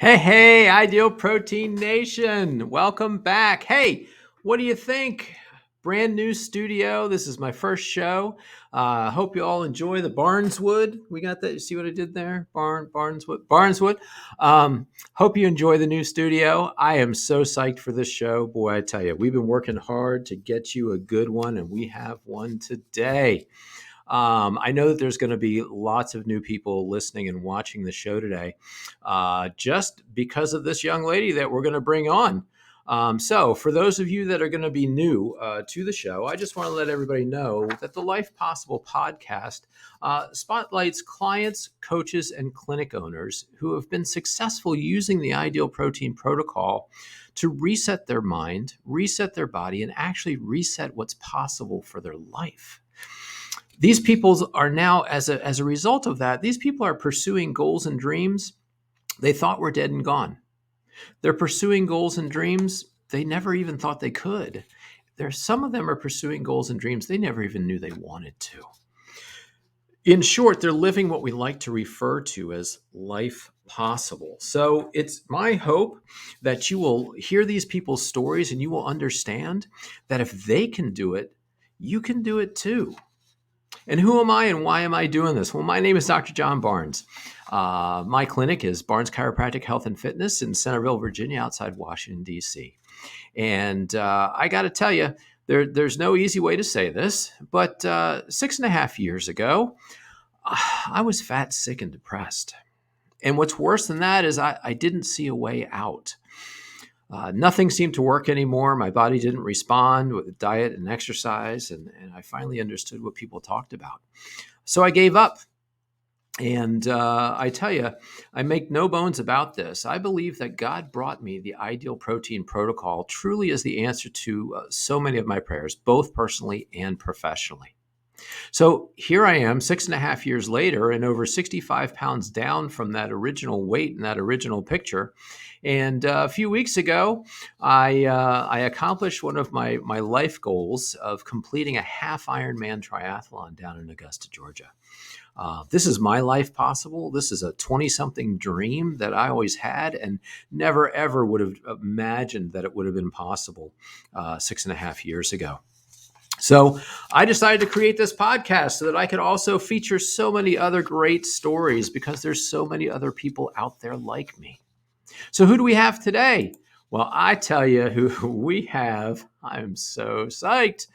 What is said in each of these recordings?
Hey, Ideal Protein Nation. Welcome back. Hey, what do you think? Brand new studio. This is my first show. Hope you all enjoy the Barneswood. We got that. You see what I did there? Barneswood. Hope you enjoy the new studio. I am so psyched for this show. Boy, I tell you, we've been working hard to get you a good one, and we have one today. I know that there's going to be lots of new people listening and watching the show today, just because of this young lady that we're going to bring on. So, for those of you that are going to be new to the show, I just want to let everybody know that the Life Possible podcast spotlights clients, coaches, and clinic owners who have been successful using the Ideal Protein Protocol to reset their mind, reset their body, and actually reset what's possible for their life. These people are now, as a result of that, these people are pursuing goals and dreams they thought were dead and gone. They're pursuing goals and dreams they never even thought they could. Some of them are pursuing goals and dreams they never even knew they wanted to. In short, they're living what we like to refer to as life possible. So it's my hope that you will hear these people's stories and you will understand that if they can do it, you can do it too. And who am I and why am I doing this? Well, my name is Dr. John Barnes. My clinic is Barnes Chiropractic Health and Fitness in Centerville, Virginia, outside Washington, D.C. And I got to tell you, there's no easy way to say this, but 6.5 years ago, I was fat, sick, and depressed. And what's worse than that is I didn't see a way out. Nothing seemed to work anymore. My body didn't respond with diet and exercise, and I finally understood what people talked about. So I gave up. And I tell you, I make no bones about this. I believe that God brought me the Ideal Protein Protocol truly as the answer to so many of my prayers, both personally and professionally. So here I am 6.5 years later and over 65 pounds down from that original weight in that original picture. And a few weeks ago, I accomplished one of my life goals of completing a half Ironman triathlon down in Augusta, Georgia. This is my life possible. This is a 20-something dream that I always had and never, ever would have imagined that it would have been possible 6.5 years ago. So I decided to create this podcast so that I could also feature so many other great stories because there's so many other people out there like me. So who do we have today? Well, I tell you who we have. I'm so psyched.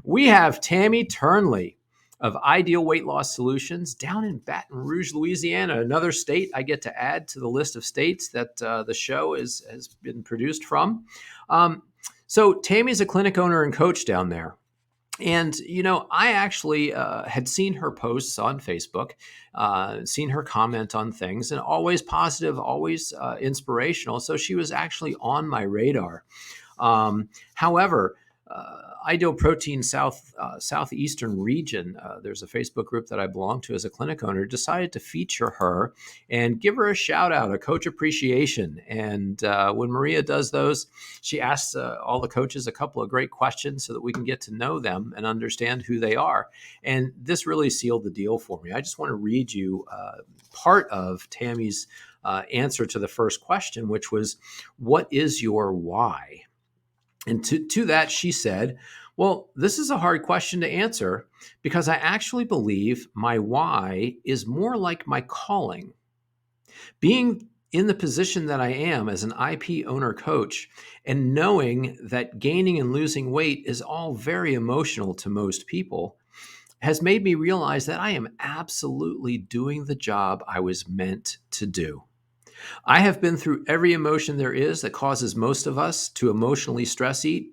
We have Tami Turnley of Ideal Weight Loss Solutions down in Baton Rouge, Louisiana, another state I get to add to the list of states that the show has been produced from. So Tami is a clinic owner and coach down there. And, I actually had seen her posts on Facebook, seen her comment on things, and always positive, always inspirational. So she was actually on my radar. However, Ideal Protein Southeastern region, there's a Facebook group that I belong to as a clinic owner, decided to feature her and give her a shout out, a coach appreciation. And when Maria does those, she asks all the coaches a couple of great questions so that we can get to know them and understand who they are. And this really sealed the deal for me. I just want to read you part of Tami's answer to the first question, which was, what is your why? And to that, she said, well, this is a hard question to answer because I actually believe my why is more like my calling. Being in the position that I am as an IP owner coach and knowing that gaining and losing weight is all very emotional to most people has made me realize that I am absolutely doing the job I was meant to do. I have been through every emotion there is that causes most of us to emotionally stress eat: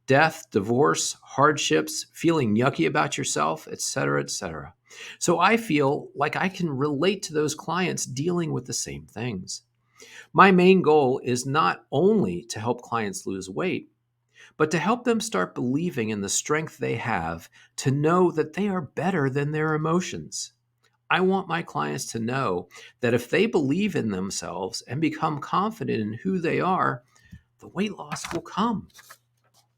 death, divorce, hardships, feeling yucky about yourself, etc., etc. So I feel like I can relate to those clients dealing with the same things. My main goal is not only to help clients lose weight, but to help them start believing in the strength they have to know that they are better than their emotions. I want my clients to know that if they believe in themselves and become confident in who they are, the weight loss will come.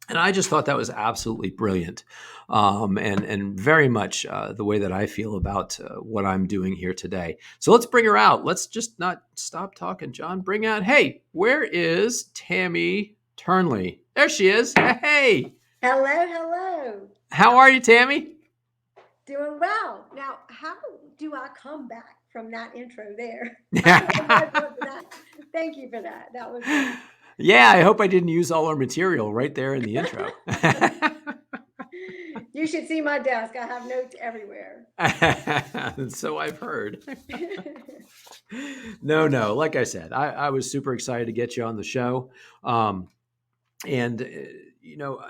And I just thought that was absolutely brilliant, and very much the way that I feel about what I'm doing here today. So let's bring her out. Let's just not stop talking, John. Bring out. Hey, where is Tami Turnley? There she is. Hey, Hello, hello. how are you, Tami? Doing well. Now, how do I come back from that intro there? I love that. Thank you for that. That was great. Yeah, I hope I didn't use all our material right there in the intro. You should see my desk. I have notes everywhere. So I've heard. No. Like I said, I was super excited to get you on the show. And, you know,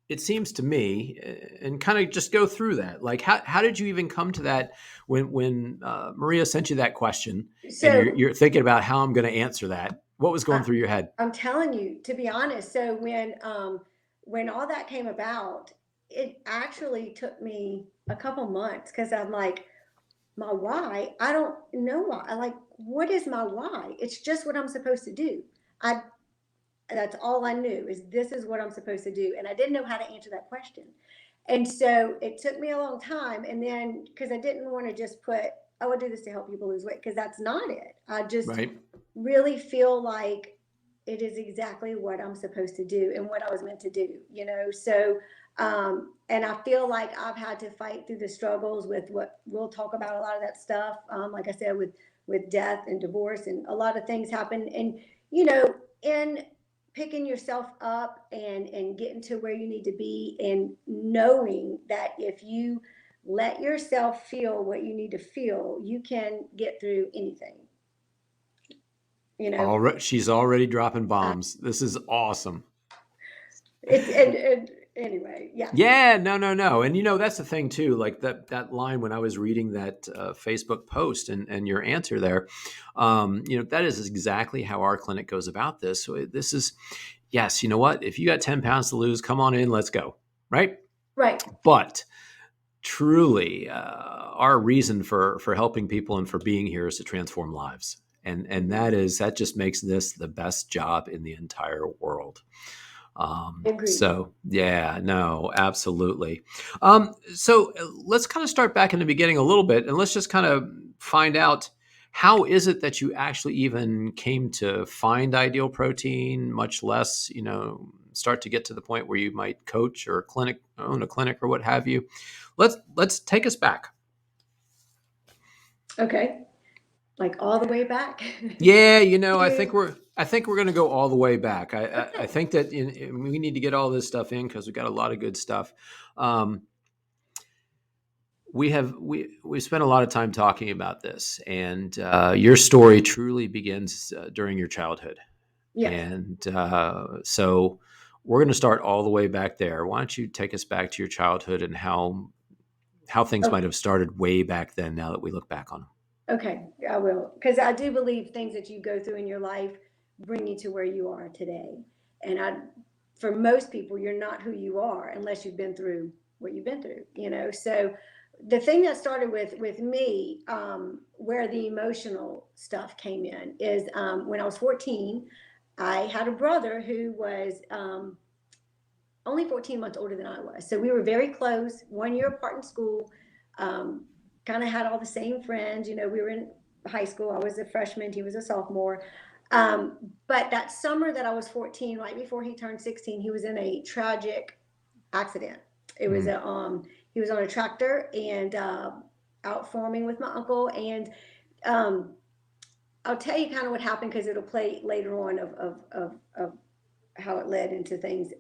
it seems to me, and kind of just go through that. Like, how did you even come to that when Maria sent you that question and So, you're thinking about how I'm going to answer that? What was going I, through your head? I'm telling you, to be honest. So when all that came about, it actually took me a couple months because I'm like, my why, I don't know why. I like, what is my why? It's just what I'm supposed to do. I That's all I knew, is this is what I'm supposed to do, and I didn't know how to answer that question. And so it took me a long time, and then because I didn't want to just put, oh, I do this to help people lose weight, because that's not it. I just Right. really feel like it is exactly what I'm supposed to do and what I was meant to do. So and I feel like I've had to fight through the struggles with what we'll talk about, a lot of that stuff. Like I said, with death and divorce, and a lot of things happen, and in picking yourself up and getting to where you need to be, and knowing that if you let yourself feel what you need to feel, you can get through anything. You know, She's already dropping I, bombs. This is awesome. it's and anyway, yes. Yeah, no. And that's the thing too. Like that line when I was reading that Facebook post and your answer there, that is exactly how our clinic goes about this. So this is, yes, you know what? If you got 10 pounds to lose, come on in, let's go. Right. Right. But truly, our reason for helping people and for being here is to transform lives. And that just makes this the best job in the entire world. Agreed. So yeah, no, absolutely. So let's kind of start back in the beginning a little bit, and let's just kind of find out, how is it that you actually even came to find Ideal Protein, much less, start to get to the point where you might coach or own a clinic or what have you. Let's take us back. Okay. Like all the way back. Yeah, I think To we're going to go all the way back. I okay. think that we need to get all this stuff in because we've got a lot of good stuff. Um, we spent a lot of time talking about this, and your story truly begins during your childhood, Yes. and so we're going to start all the way back there. Why don't you take us back to your childhood and how things might Okay. have started way back then? Now that we look back on them. Okay, I will. Because I do believe things that you go through in your life bring you to where you are today. And for most people, you're not who you are unless you've been through what you've been through. So the thing that started with me, where the emotional stuff came in, is when I was 14, I had a brother who was only 14 months older than I was. So we were very close, 1 year apart in school, um, kind of had all the same friends. We were in high school. I was a freshman, he was a sophomore. But that summer that I was 14, right before he turned 16, he was in a tragic accident. It was Mm. he was on a tractor and out farming with my uncle. And um, I'll tell you kind of what happened because it'll play later on of how it led into things.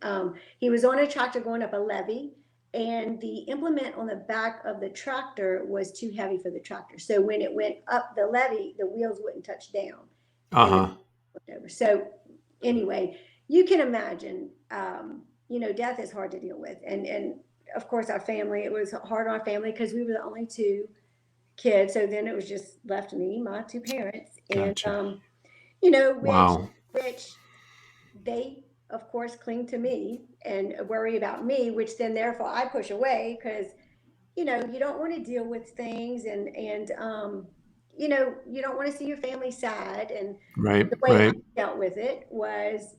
He was on a tractor going up a levee, and the implement on the back of the tractor was too heavy for the tractor. So when it went up the levee, the wheels wouldn't touch down, and it Uh-huh. went over. So anyway, you can imagine, death is hard to deal with, and of course our family. It was hard on our family because we were the only two kids. So then it was just left me, my two parents, and Gotcha. which Wow. which they of course cling to me and worry about me, which then therefore I push away because you don't want to deal with things, and you don't want to see your family sad. And Right, the way I right. dealt with it was,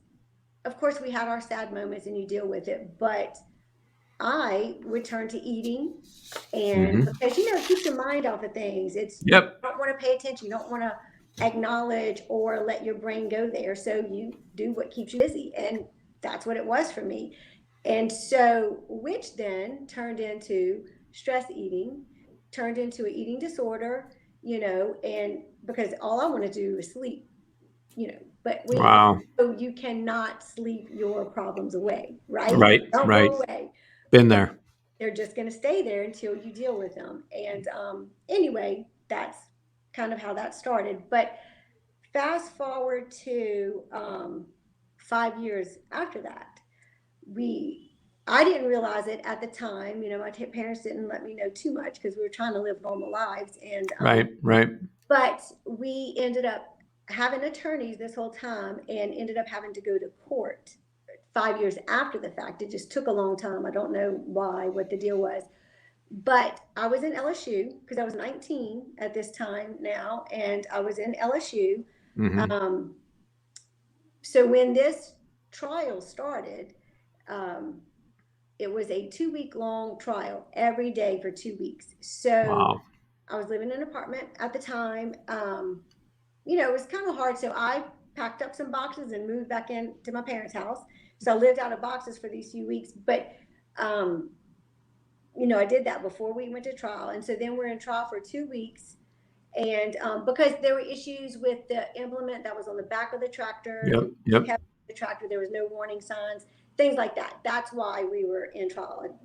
of course, we had our sad moments and you deal with it, but I would turn to eating. And Hmm. because, it keeps your mind off of things. You Yep. don't want to pay attention. You don't want to acknowledge or let your brain go there. So you do what keeps you busy. And that's what it was for me. And so, which then turned into stress eating, turned into an eating disorder, and because all I want to do is sleep, but Wow. so you cannot sleep your problems away, right? Right. Don't Right. go away. Been there. They're just going to stay there until you deal with them. And anyway, that's kind of how that started. But fast forward to 5 years after that, we I didn't realize it at the time. My parents didn't let me know too much because we were trying to live normal lives. And Right. Right. but we ended up having attorneys this whole time and ended up having to go to court 5 years after the fact. It just took a long time. I don't know why, what the deal was. But I was in LSU because I was 19 at this time now, and I was in LSU. Hmm. Um, so when this trial started, um, it was a 2 week long trial every day for 2 weeks. So Wow. I was living in an apartment at the time. It was kind of hard. So I packed up some boxes and moved back into my parents' house. So I lived out of boxes for these few weeks. But um, I did that before we went to trial. And so then we're in trial for 2 weeks. And because there were issues with the implement that was on the back of the tractor, Yep. and Yep. kept the tractor, there was no warning signs, things like that. That's why we were in trial.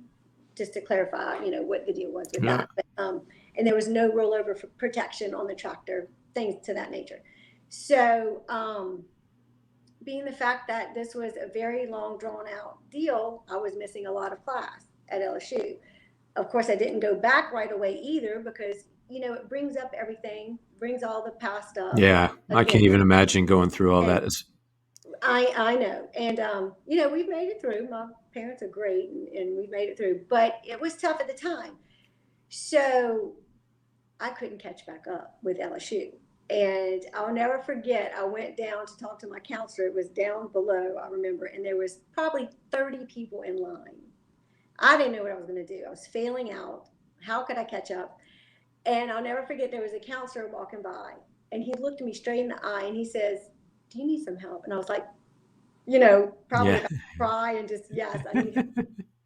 Just to clarify, what the deal was with Yeah. that. But, and there was no rollover for protection on the tractor, things to that nature. So, being the fact that this was a very long, drawn out deal, I was missing a lot of class at LSU. Of course, I didn't go back right away either because it brings up everything, brings all the past stuff Yeah. I again. can't even imagine going through all And that. It's, I know, and we've made it through. My parents are great, and we've made it through. But it was tough at the time, so I couldn't catch back up with LSU. And I'll never forget, I went down to talk to my counselor. It was down below, I remember, and there was probably 30 people in line. I didn't know what I was going to do. I was failing out. How could I catch up? And I'll never forget, there was a counselor walking by, and he looked me straight in the eye and he says, "Do you need some help?" And I was like, probably yeah. about to cry and just, yes, I need help.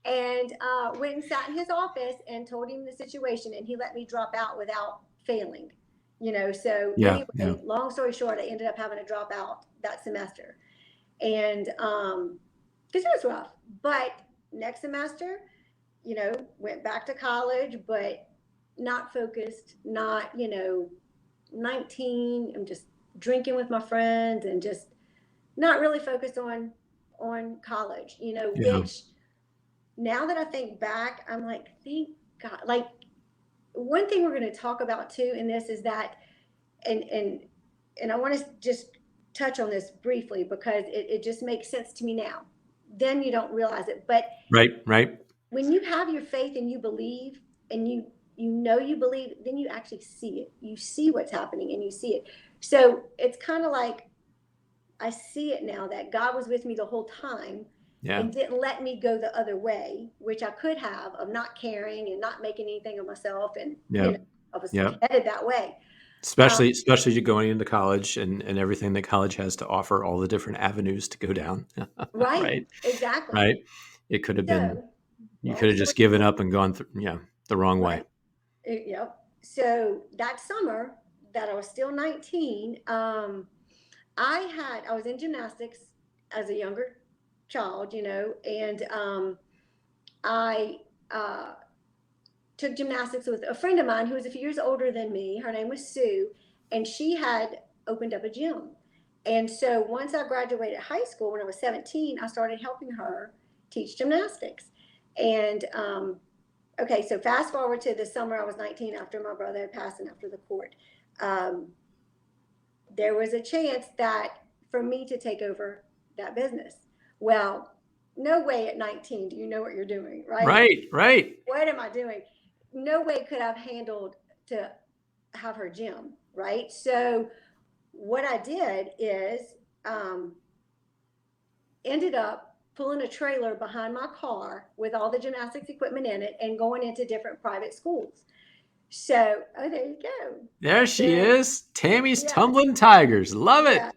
And went and sat in his office and told him the situation, and he let me drop out without failing. So Yeah. Yeah. anyway, long story short, I ended up having to drop out that semester, and because it was rough. But next semester, went back to college, but not focused, not 19. I'm just drinking with my friends and just not really focused on college. Yeah. Which now that I think back, I'm like, thank God. Like, one thing we're going to talk about too in this is that, and and and I want to just touch on this briefly because it just makes sense to me now. Then you don't realize it, but Right. Right. when you have your faith and you believe, and you believe, then you actually see it. You see what's happening and you see it. So it's kind of like, I see it now that God was with me the whole time Yeah. and didn't let me go the other way, which I could have, of not caring and not making anything of myself. And, Yeah. I was Yeah. headed that way. Um, Especially you going into college and everything that college has to offer, all the different avenues to go down. right. Right. Exactly. Right. It could have been, So, you long could have story, just given up and gone through, the wrong way. right. Yep. So that summer that I was still 19, I was in gymnastics as a younger child, and I uh, took gymnastics with a friend of mine who was a few years older than me. Her name was Sue, and she had opened up a gym. And so once I graduated high school when I was 17, I started helping her teach gymnastics. And okay, so fast forward to the summer I was 19 after my brother had passed and after the court. Um, there was a chance that for me to take over that business. Well, no way at 19 do you know what you're doing, right? Right. Right. What am I doing? No way could I've handled to have her gym, right? So what I did is, um, ended up pulling a trailer behind my car with all the gymnastics equipment in it and going into different private schools. So, oh, there you go. There she Then, is. Tammy's yeah, Tumbling Tigers. Love yeah.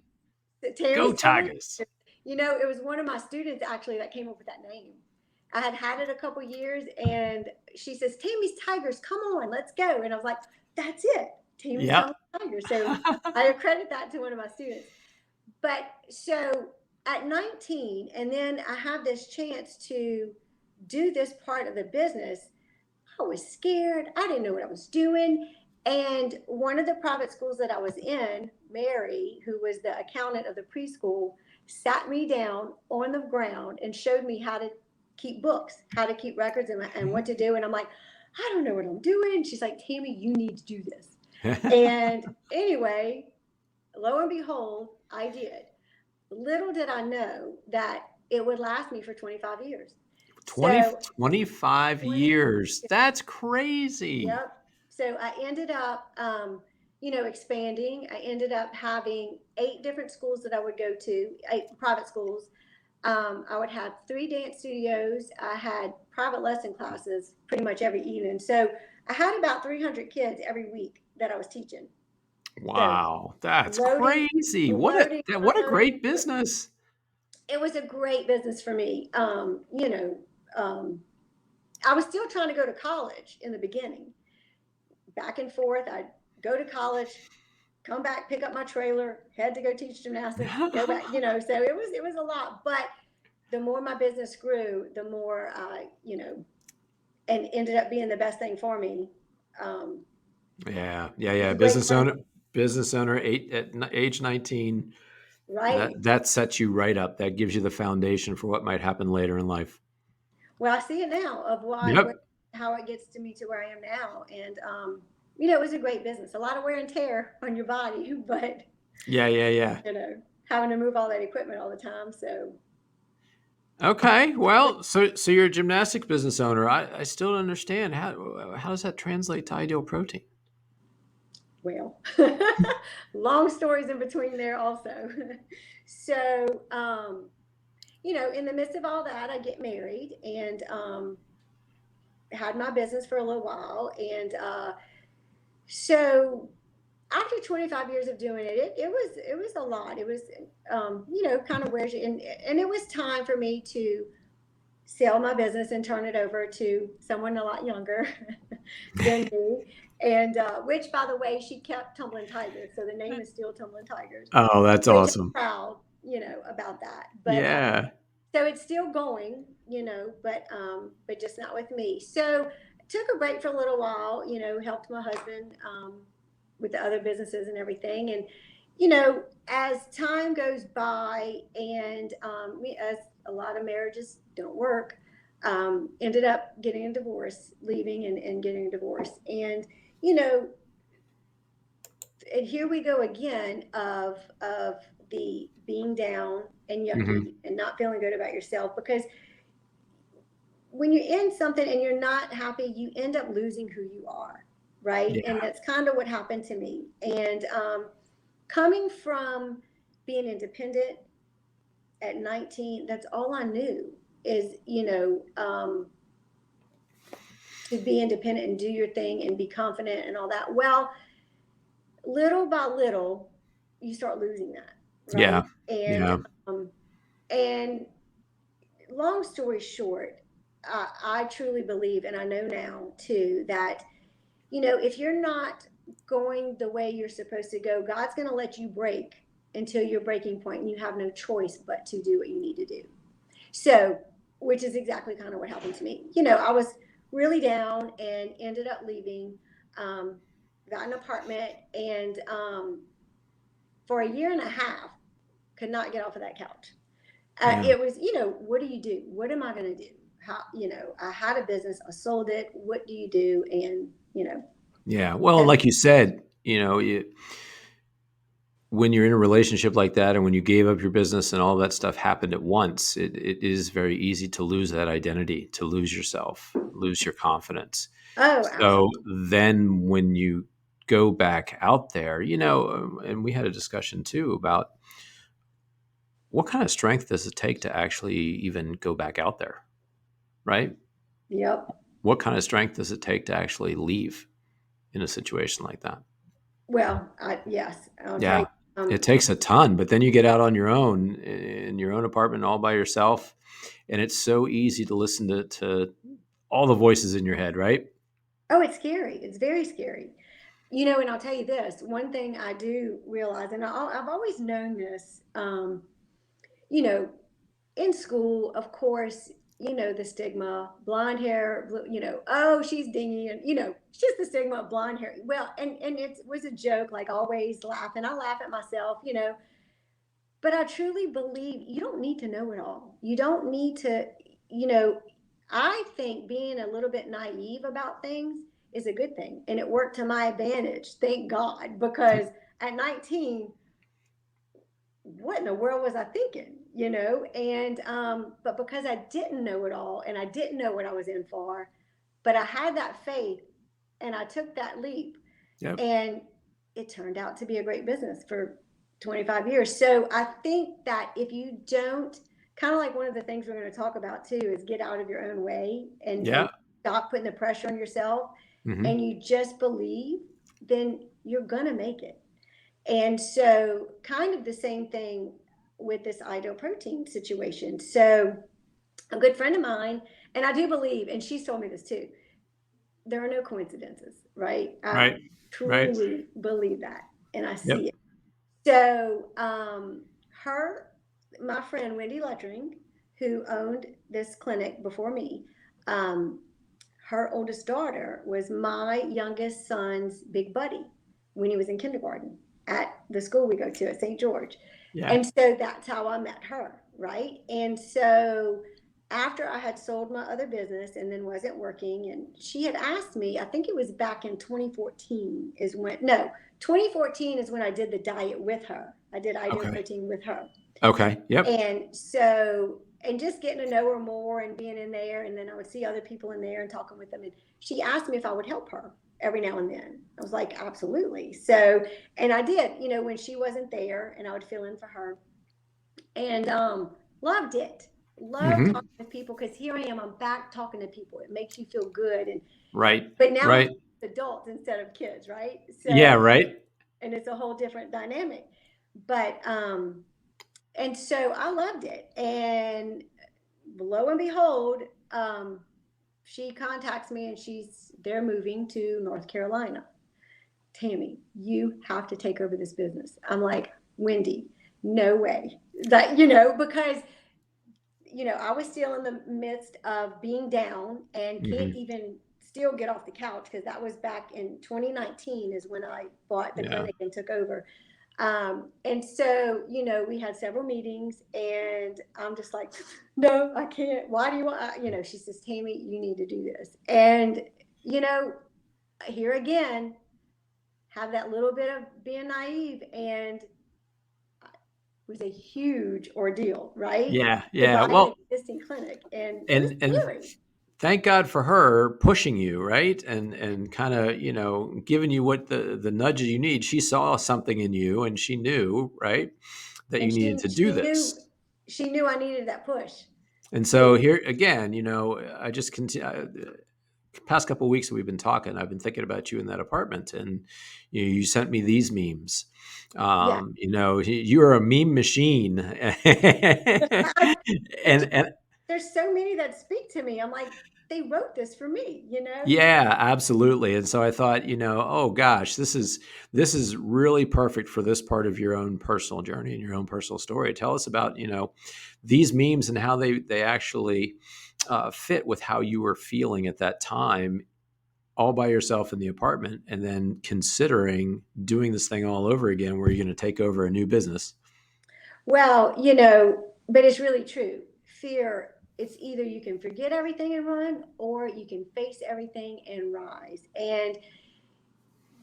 it. Go Tammy's Tumbling. Tigers. You know, it was one of my students actually that came up with that name. I had had it a couple years, and she says, "Tammy's Tigers, come on, let's go." And I was like, "That's it, Tammy's Yep. Tumbling Tigers." So I accredit that to one of my students. But so at 19, and then I have this chance to do this part of the business. I was scared. I didn't know what I was doing. And one of the private schools that I was in, Mary, who was the accountant of the preschool, sat me down on the ground and showed me how to keep books, how to keep records, and what to do. And I'm like, I don't know what I'm doing. She's like, Tammy, you need to do this. And anyway, lo and behold, I did. Little did I know that it would last me for 25 years. 20, So 25 20, years. That's crazy. yep. So I ended up, expanding. I ended up having 8 different schools that I would go to, 8 private schools. I would have 3 dance studios. I had private lesson classes pretty much every evening. So I had about 300 kids every week that I was teaching. So Wow, that's loading, crazy. loading, What a unloading. great business. It was a great business for me. I was still trying to go to college in the beginning, back and forth. I'd go to college, come back, pick up my trailer, head to go teach gymnastics, go back. So it was a lot. But the more my business grew, the more and ended up being the best thing for me. Um, it Yeah. was great fun, Business owner, age 19. right? That sets you right up. That gives you the foundation for what might happen later in life. Well, I see it now of Yep. how it gets to me to where I am now, and it was a great business. A lot of wear and tear on your body, but Yeah. having to move all that equipment all the time. So, Okay. Well, so you're a gymnastic business owner. I still don't understand how does that translate to Ideal Protein? well, long stories in between there also. So, in the midst of all that, I get married and had my business for a little while, and so after 25 years of doing it was a lot. It was kind of wears you, and it was time for me to sell my business and turn it over to someone a lot younger than me. And which, by the way, she kept Tumbling Tigers, so the name is still Tumbling Tigers, Oh, that's which I'm awesome. proud, about that. But Yeah. so it's still going, but just not with me. So I took a break for a little while, helped my husband with the other businesses and everything. And, as time goes by and as a lot of marriages don't work, ended up getting a divorce, leaving and getting a divorce. And, you know, and here we go again of the being down and Hmm. yucky and not feeling good about yourself, because when you're in something and you're not happy, you end up losing who you are, right? And Yeah. that's kind of what happened to me. And coming from being independent at 19, that's all I knew is, to be independent and do your thing and be confident and all that. Well, little by little, you start losing that, right? Yeah. And Yeah. um, and long story short, I truly believe, and I know now too, that if you're not going the way you're supposed to go, God's going to let you break until your breaking point, and you have no choice but to do what you need to do. So, which is exactly kind of what happened to me. I was really down and ended up leaving, um, got an apartment, and for a year and a half, could not get off of that couch. Yeah. It was, what do you do? What am I going to do? How, I had a business, I sold it. What do you do? And, Yeah. Well, and that's, like you said, when you're in a relationship like that and when you gave up your business and all that stuff happened at once, it is very easy to lose that identity, to lose yourself, lose your confidence. oh, So absolutely. then when you go back out there, and we had a discussion too about what kind of strength does it take to actually even go back out there, right? Yep. What kind of strength does it take to actually leave in a situation like that? Well, yes, I'll tell you. Yeah, it takes a ton, but then you get out on your own in your own apartment all by yourself, and it's so easy to listen to all the voices in your head, right? Oh, it's scary. It's very scary. And I'll tell you this, one thing I do realize, and I've always known this, you know, in school, of course, the stigma, blonde hair, oh, she's dingy, and it's just the stigma of blonde hair. Well, and it was a joke, like always laughing. I laugh at myself, but I truly believe you don't need to know it all. You don't need to, you know, I think being a little bit naive about things is a good thing. And it worked to my advantage, thank God, because at 19, what in the world was I thinking? And but because I didn't know it all and I didn't know what I was in for, but I had that faith and I took that leap, Yep. and it turned out to be a great business for 25 years. So I think that if you don't, kind of like one of the things we're going to talk about too, is get out of your own way and Yeah. stop putting the pressure on yourself, Hmm. and you just believe, then you're going to make it. And so, kind of the same thing with this ideal protein situation. So, a good friend of mine, and I do believe, and she's told me this too, there are no coincidences, right? I Right. Right. truly believe that, and I Yep. see it. So, my friend Wendy Luttering, who owned this clinic before me, um, her oldest daughter was my youngest son's big buddy when he was in kindergarten at the school we go to at St. George. Yeah. And so that's how I met her, right? And so after I had sold my other business and then wasn't working, and she had asked me, I think it was back in 2014 is when, no, 2014 is when I did the diet with her. I did ideal Okay. protein with her. Okay. Yep. And so, and just getting to know her more and being in there, and then I would see other people in there and talking with them. And she asked me if I would help her every now and then. I was like, absolutely. So, and I did, when she wasn't there, and I would fill in for her. And loved it. Loved Hmm. talking to people, because here I am, I'm back talking to people. It makes you feel good. And Right. but now I'm Right. talking to adults instead of kids, right? Yeah. So, Right. and it's a whole different dynamic. But and so I loved it. And lo and behold, she contacts me and they're moving to North Carolina. Tami, you have to take over this business. I'm like, Wendy, no way. Because I was still in the midst of being down and can't Hmm. even still get off the couch, because that was back in 2019 is when I bought the Yeah. clinic and took over. And so, we had several meetings, and I'm just like, no, I can't. Why do you want, she says, Tami, you need to do this. And, you know, here again, have that little bit of being naive, and it was a huge ordeal, right? Yeah. To Yeah. buy an Well, existing clinic. And it was and scary. thank God for her pushing you, right? And kind of, giving you what the nudges you need. She saw something in you and she knew, right, that you And needed she to do she this. knew she knew I needed that push. And You so here again, I just continue. Past couple of weeks that we've been talking, I've been thinking about you in that apartment, and you sent me these memes. Yeah. You are a meme machine, and It's and there's so many that speak to me. I'm like, they wrote this for me. yeah, absolutely. And so I thought, oh gosh, this is really perfect for this part of your own personal journey and your own personal story. Tell us about these memes and how they actually fit with how you were feeling at that time, all by yourself in the apartment, and then considering doing this thing all over again, where you're going to take over a new business. Well, but it's really true. Fear, it's either you can forget everything and run, or you can face everything and rise. And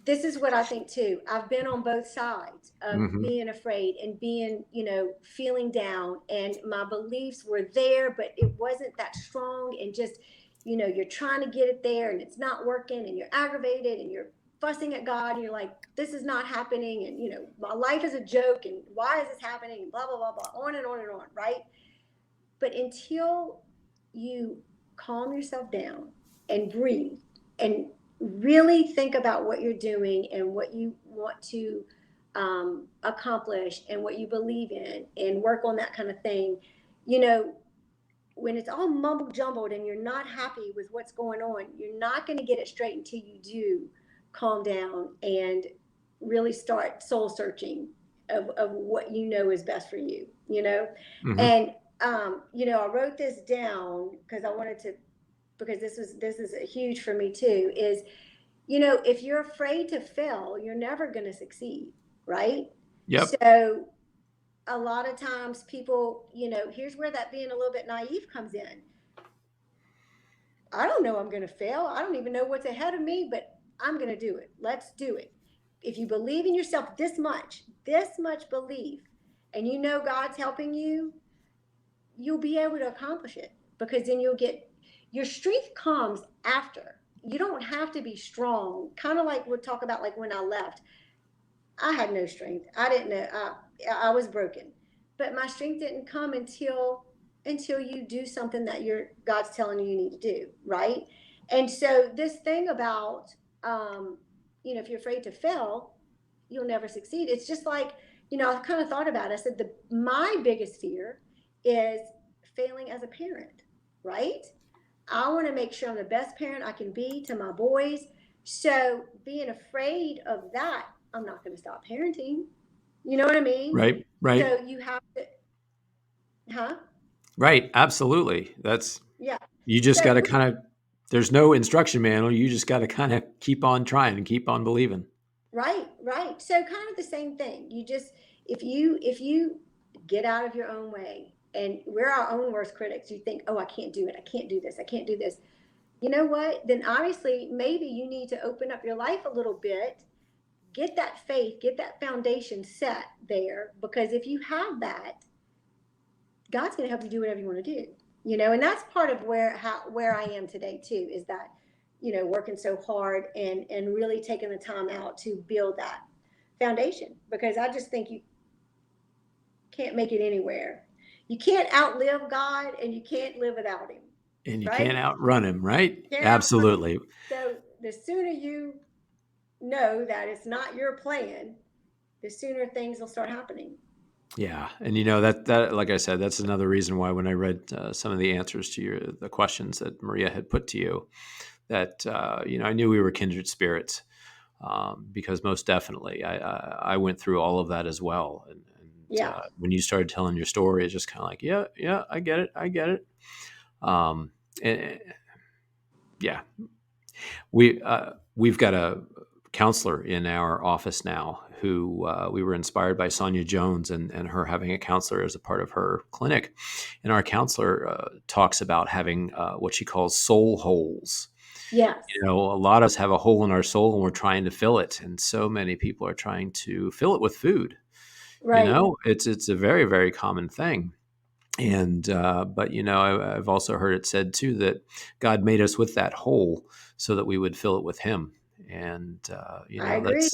this is what I think too. I've been on both sides of Hmm. being afraid and being, feeling down, and my beliefs were there, but it wasn't that strong. And just, you're trying to get it there and it's not working, and you're aggravated, and you're fussing at God and you're like, this is not happening. And, my life is a joke. And why is this happening? And blah, blah, blah, blah, on and on and on. Right. But until you calm yourself down and breathe and really think about what you're doing and what you want to accomplish and what you believe in and work on that kind of thing, when it's all mumble jumbled and you're not happy with what's going on, you're not going to get it straight until you do calm down and really start soul searching of what is best for you, Mm-hmm. And I wrote this down because I wanted to, because this is a huge for me too, is, if you're afraid to fail, you're never going to succeed, right? Yep. So a lot of times people, here's where that being a little bit naive comes in. I don't know I'm going to fail. I don't even know what's ahead of me, but I'm going to do it. Let's do it. If you believe in yourself this much belief, and God's helping you, you'll be able to accomplish it, because then you'll get your strength comes after. You don't have to be strong. Kind of like we'll talk about, like when I left, I had no strength. I didn't know. I was broken, but my strength didn't come until you do something that God's telling you need to do, right? And so this thing about, if you're afraid to fail, you'll never succeed. It's just like, I kind of thought about it. I said my biggest fear is failing as a parent, right? I want to make sure I'm the best parent I can be to my boys. So being afraid of that, I'm not going to stop parenting. You know what I mean? Right. Right. So you have to, huh? Right. Absolutely. Yeah. You just got So to kind of, there's no instruction manual. You just got to kind of keep on trying and keep on believing. right, right. So kind of the same thing. You just, if you get out of your own way, and we're our own worst critics, you think, oh, I can't do it. I can't do this. I can't do this. You know what? Then obviously maybe you need to open up your life a little bit, get that faith, get that foundation set there, because if you have that, God's going to help you do whatever you want to do. And that's part of where I am today too, is that, working so hard and really taking the time out to build that foundation, because I just think you can't make it anywhere. You can't outlive God, and you can't live without him. And you can't Right? outrun him, right? Can't outrun him. Absolutely. So the sooner you know that it's not your plan, the sooner things will start happening. Yeah, and that like I said, that's another reason why when I read some of the answers to the questions that Maria had put to you, that I knew we were kindred spirits, because most definitely I went through all of that as well. And Yeah. when you started telling your story, it's just kind of like, yeah, I get it. Um, and, yeah, we've got a counselor in our office now who we were inspired by Sonia Jones and her having a counselor as a part of her clinic. And our counselor talks about having what she calls soul holes. Yes. A lot of us have a hole in our soul and we're trying to fill it. And so many people are trying to fill it with food. Right. It's a very, very common thing. And but I've also heard it said too that God made us with that hole so that we would fill it with Him. And I agree.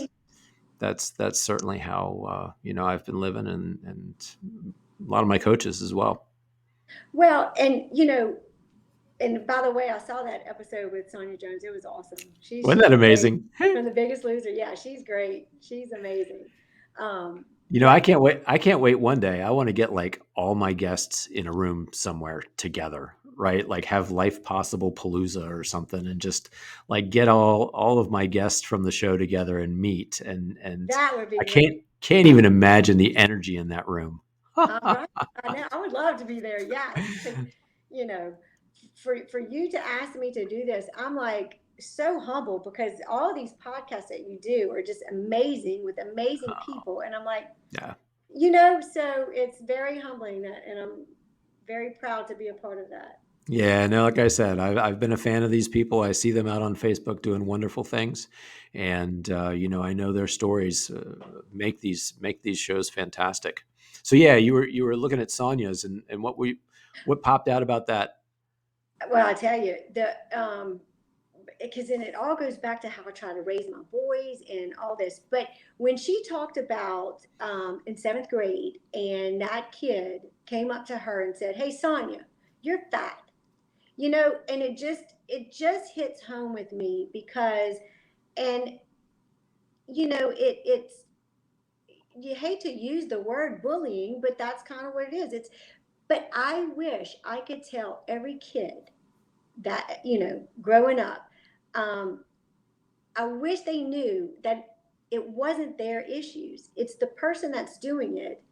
that's certainly how I've been living, and a lot of my coaches as well. Well, and by the way, I saw that episode with Sonia Jones. It was awesome. She's Wasn't just that great. amazing? From The Biggest Loser. Yeah, she's great. She's amazing. I But can't wait. I can't wait one day. I want to get like all my guests in a room somewhere together, right? Like have Life Possible Palooza or something, and just like get all of my guests from the show together and meet. And that would be I great. can't even imagine the energy in that room. Right. I know. I would love to be there. Yes, because you know, for you to ask me to do this, I'm like so humble, because all these podcasts that you do are just amazing, with amazing people, and I'm like, Yeah. so it's very humbling, and I'm very proud to be a part of that. Yeah, no, like I said, I've been a fan of these people. I see them out on Facebook doing wonderful things, and I know their stories make these shows fantastic. So yeah, you were looking at Sonia's, and what popped out about that? Well, I tell you, because then it all goes back to how I try to raise my boys and all this. But when she talked about in seventh grade, and that kid came up to her and said, "Hey, Sonia, you're fat," and it just hits home with me because, and it's, you hate to use the word bullying, but that's kind of what it is. But I wish I could tell every kid that, growing up, um, I wish they knew that it wasn't their issues. It's the person that's doing it.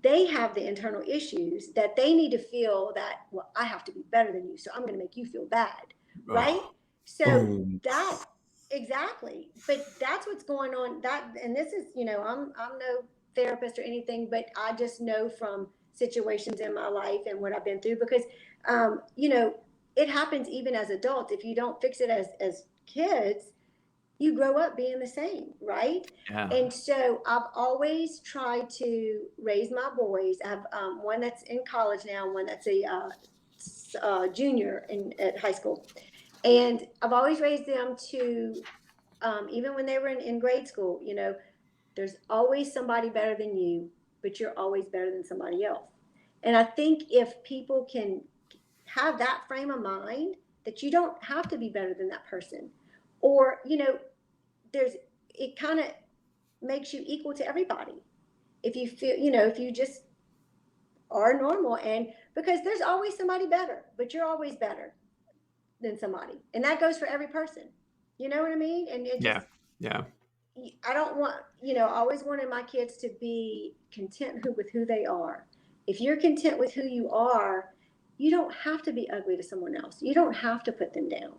They have the internal issues that they need to feel that, well, I have to be better than you, so I'm going to make you feel bad, right? Oh, So boom. that, exactly. But that's what's going on. And this is, I'm no therapist or anything, but I just know from situations in my life and what I've been through, because, it happens even as adults. If you don't fix it as kids, you grow up being the same, right? Yeah. And so I've always tried to raise my boys. I have one that's in college now, one that's a junior at high school. And I've always raised them to, even when they were in grade school, there's always somebody better than you, but you're always better than somebody else. And I think if people can have that frame of mind, that you don't have to be better than that person, or, there's, it kind of makes you equal to everybody. If you feel, if you just are normal, and because there's always somebody better, but you're always better than somebody. And that goes for every person. You know what I mean? And it just, Yeah. Yeah. I don't want, I always wanted my kids to be content with who they are. If you're content with who you are, you don't have to be ugly to someone else. You don't have to put them down,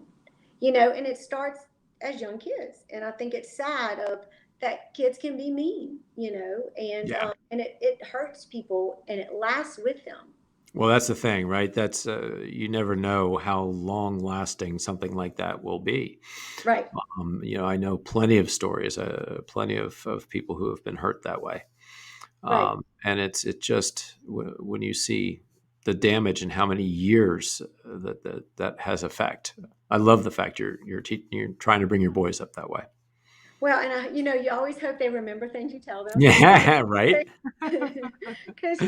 and it starts as young kids. And I think it's sad of that kids can be mean, Yeah. and it hurts people and it lasts with them. Well, that's the thing, right? That's you never know how long lasting something like that will be. Right, I know plenty of stories, plenty of people who have been hurt that way. right. And it just when you see the damage and how many years that has effect. I love the fact you're trying to bring your boys up that way. Well, and you always hope they remember things you tell them. Yeah, right. Because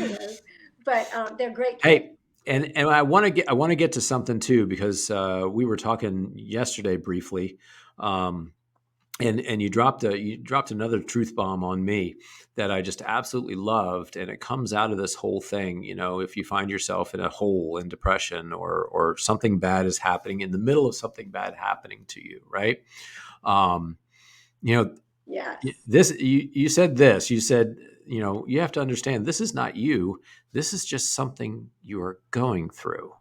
but they're great kids. Hey, and I want to get to something too, because we were talking yesterday briefly, um, and you dropped another truth bomb on me that I just absolutely loved, and it comes out of this whole thing. If you find yourself in a hole in depression, or something bad is happening in the middle of something bad happening to you, right? Um, you know, Yes. you said this. You said, you have to understand this is not you. This is just something you are going through.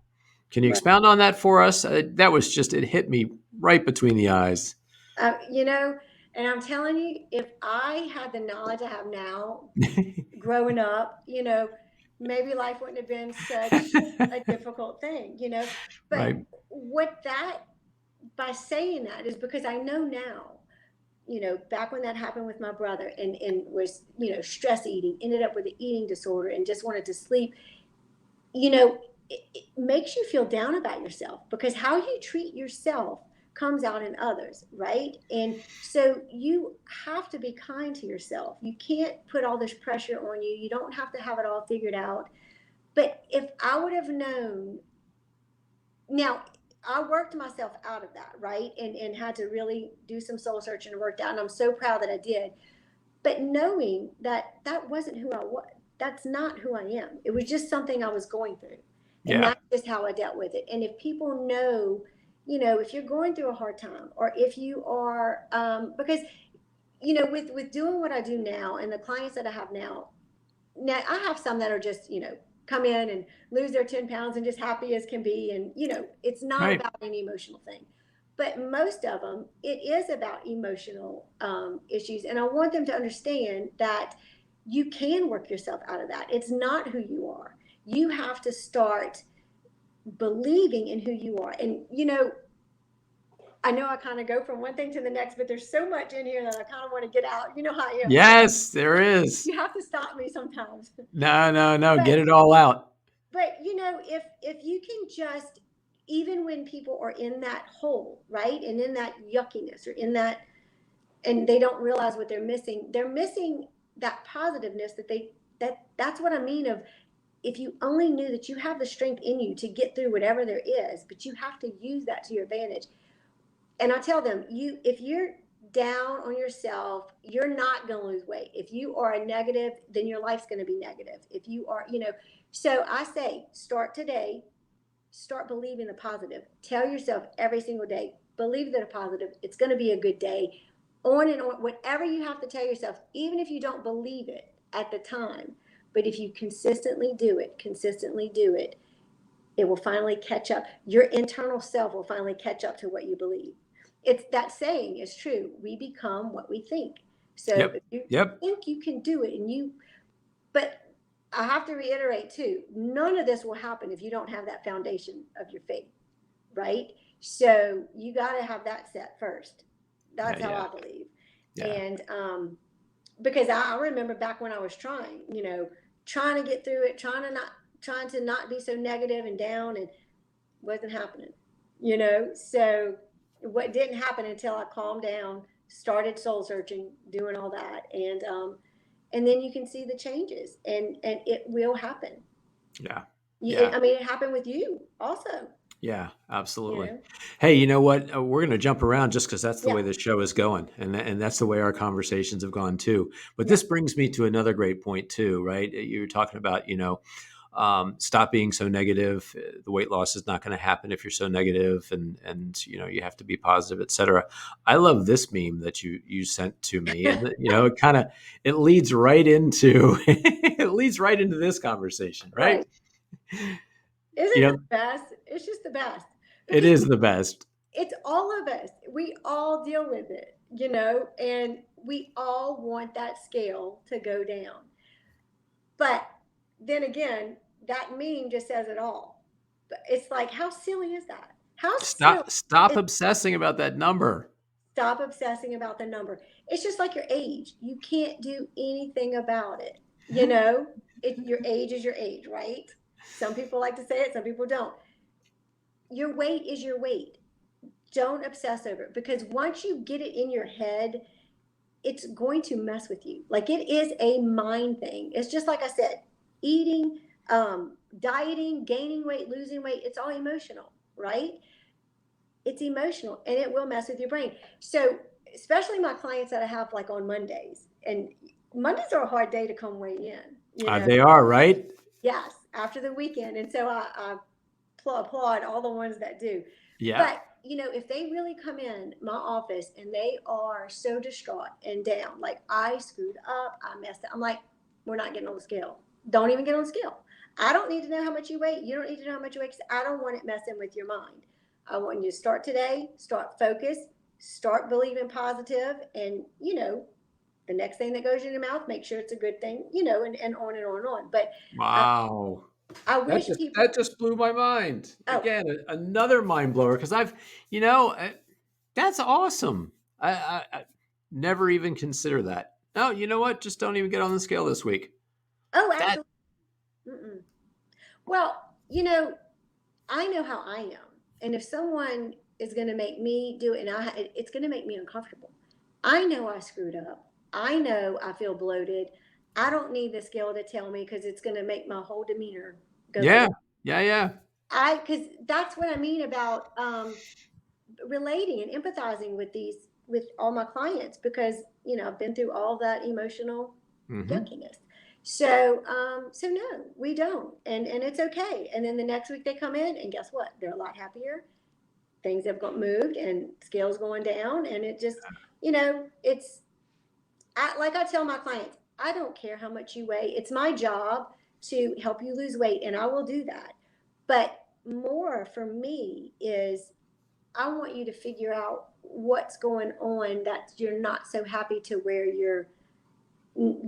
Can you Right. expound on that for us? That was just, it hit me right between the eyes. You know, and I'm telling you, if I had the knowledge I have now, growing up, maybe life wouldn't have been such a difficult thing, But Right. what that, by saying that, is because I know now, back when that happened with my brother, and was, stress eating, ended up with an eating disorder and just wanted to sleep, it makes you feel down about yourself, because how you treat yourself comes out in others, right? And so you have to be kind to yourself. You can't put all this pressure on you. You don't have to have it all figured out. But if I would have known, now I worked myself out of that, right? And had to really do some soul searching and worked out. And I'm so proud that I did. But knowing that that wasn't who I was, that's not who I am. It was just something I was going through. And Yeah. that's just how I dealt with it. And if people know, if you're going through a hard time, or if you are, because, with doing what I do now and the clients that I have now I have some that are just, come in and lose their 10 pounds and just happy as can be. And, it's not Right. about any emotional thing. But most of them, it is about emotional issues. And I want them to understand that you can work yourself out of that. It's not who you are. You have to start believing in who you are. And, I know I kind of go from one thing to the next, but there's so much in here that I kind of want to get out. You know how I am. Yes, there is. You have to stop me sometimes. No, no, no. Get But it all out. but if you can just even when people are in that hole, right? And in that yuckiness or in that, and they don't realize what they're missing that positiveness that's what I mean of, if you only knew that you have the strength in you to get through whatever there is, but you have to use that to your advantage. And I tell them, if you're down on yourself, you're not going to lose weight. If you are a negative, then your life's going to be negative. If you are, so I say, start today, start believing the positive. Tell yourself every single day, believe that a positive, it's going to be a good day. On and on, whatever you have to tell yourself, even if you don't believe it at the time, but if you consistently do it, it will finally catch up. Your internal self will finally catch up to what you believe. It's that saying is true. We become what we think. So Yep. if you Yep. think you can do it, but I have to reiterate too, none of this will happen if you don't have that foundation of your faith, right? So you got to have that set first. That's how Yeah. I believe. Yeah. And because I remember back when I was trying to get through it, trying to not be so negative and down, and wasn't happening, So what didn't happen until I calmed down, started soul searching, doing all that, and then you can see the changes, and it will happen. Yeah. Yeah. I mean, it happened with you also, Yeah, you absolutely. know. Hey, you know what? We're going to jump around just because that's the Yeah, way this show is going, and that's the way our conversations have gone too. But yeah, this brings me to another great point too, right? You're talking about, stop being so negative. The weight loss is not going to happen if you're so negative, and you have to be positive, etc. I love this meme that you sent to me, and it leads right into it leads right into this conversation, right? right. Isn't You it know, the best? It's just the best it because is the best. it's all of us. We all deal with it, and we all want that scale to go down. But then again, that meme just says it all. But it's like, how silly is that? How silly Stop is obsessing about that number. stop obsessing about the number? It's just like your age. You can't do anything about it. Your age is your age, right? Some people like to say it, some people don't. Your weight is your weight. Don't obsess over it, because once you get it in your head, it's going to mess with you. Like, it is a mind thing. It's just like I said, eating, dieting, gaining weight, losing weight, it's all emotional, right? It's emotional, and it will mess with your brain. So especially my clients that I have like on Mondays, and Mondays are a hard day to come weigh in, They are, right? yes, after the weekend. And so I applaud all the ones that do. Yeah. But if they really come in my office and they are so distraught and down, like, I screwed up, I messed up, I'm like, we're not getting on the scale. Don't even get on the scale. I don't need to know how much you weigh. You don't need to know how much you weigh, 'cause I don't want it messing with your mind. I want you to start today, start focused, start believing positive, and the next thing that goes in your mouth, make sure it's a good thing, and on and on and on. But I, Wow. I That wish just people. that just blew my mind. Oh, Again, another mind blower because that's awesome. I never even consider that. No, you know what? Just don't even get on the scale this week. oh, That absolutely. Mm-mm. Well, I know how I am, and if someone is going to make me do it, and it's going to make me uncomfortable. I know I screwed up. I know I feel bloated. I don't need the scale to tell me, because it's going to make my whole demeanor go through. yeah, yeah, yeah, Because that's what I mean about relating and empathizing with all my clients, because I've been through all that emotional hmm yuckiness. So no, we don't, and it's okay. And then the next week they come in, and guess what? They're a lot happier. Things have got moved, and scales going down, and it just, it's like I tell my clients, I don't care how much you weigh. It's my job to help you lose weight, and I will do that. But more for me is, I want you to figure out what's going on that you're not so happy to where you're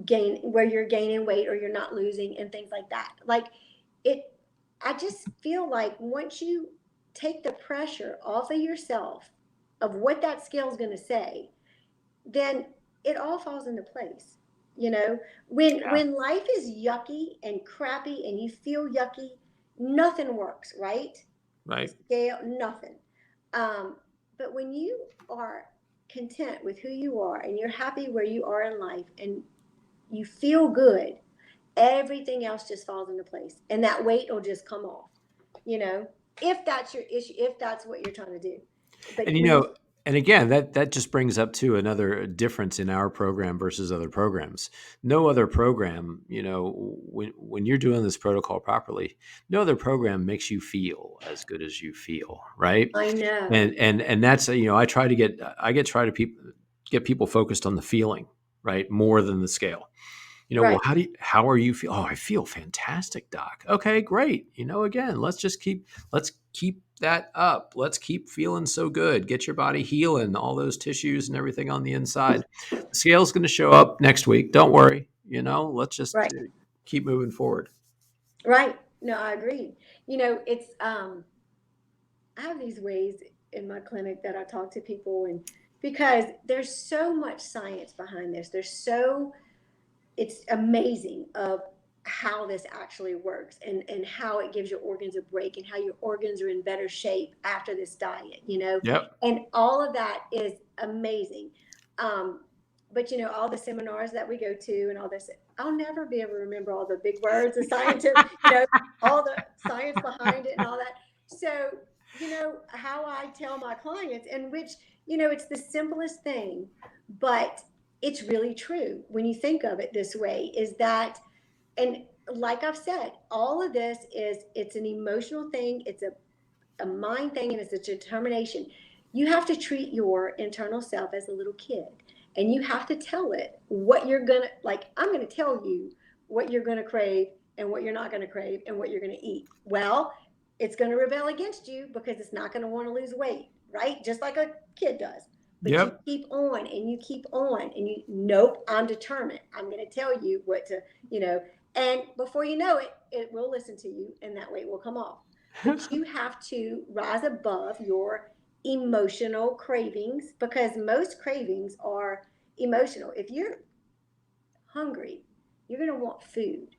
gaining weight, or you're not losing, and things like that. Like, it I just feel like once you take the pressure off of yourself of what that scale is going to say, then it all falls into place. yeah, When life is yucky and crappy and you feel yucky, nothing works, right? Right. scale, nothing. Um, but when you are content with who you are and you're happy where you are in life and you feel good, everything else just falls into place and that weight will just come off, you know, if that's your issue, if that's what you're trying to do. But And when you, and again, that just brings up to another difference in our program versus other programs. No other program, when you're doing this protocol properly, no other program makes you feel as good as you feel, right? I know, And that's I try to get people focused on the feeling, right, more than the scale. Well, right, how are you feel? Oh, I feel fantastic, doc. Okay, great. Again, let's keep that up. Let's keep feeling so good. Get your body healing, all those tissues and everything on the inside. The scale's going to show up next week. Don't worry. Let's just right, keep moving forward. right. No, I agree. It's I have these ways in my clinic that I talk to people, and because there's so much science behind this, it's amazing of how this actually works, and how it gives your organs a break and how your organs are in better shape after this diet, Yep. and all of that is amazing. um, but all the seminars that we go to and all this, I'll never be able to remember all the big words, the scientific, all the science behind it and all that. So how I tell my clients, and which it's the simplest thing, but it's really true when you think of it this way, is that, and like I've said, all of this it's an emotional thing, it's a mind thing, and it's a determination. You have to treat your internal self as a little kid, and you have to tell it what you're gonna like. I'm gonna tell you what you're gonna crave and what you're not gonna crave and what you're gonna eat. Well, it's gonna rebel against you because it's not gonna want to lose weight, right? Just like a kid does. But you Yep. keep on and you keep on and nope, I'm determined. I'm gonna tell you what to, and before you know it, it will listen to you and that weight will come off. But you have to rise above your emotional cravings, because most cravings are emotional. If you're hungry, you're going to want food.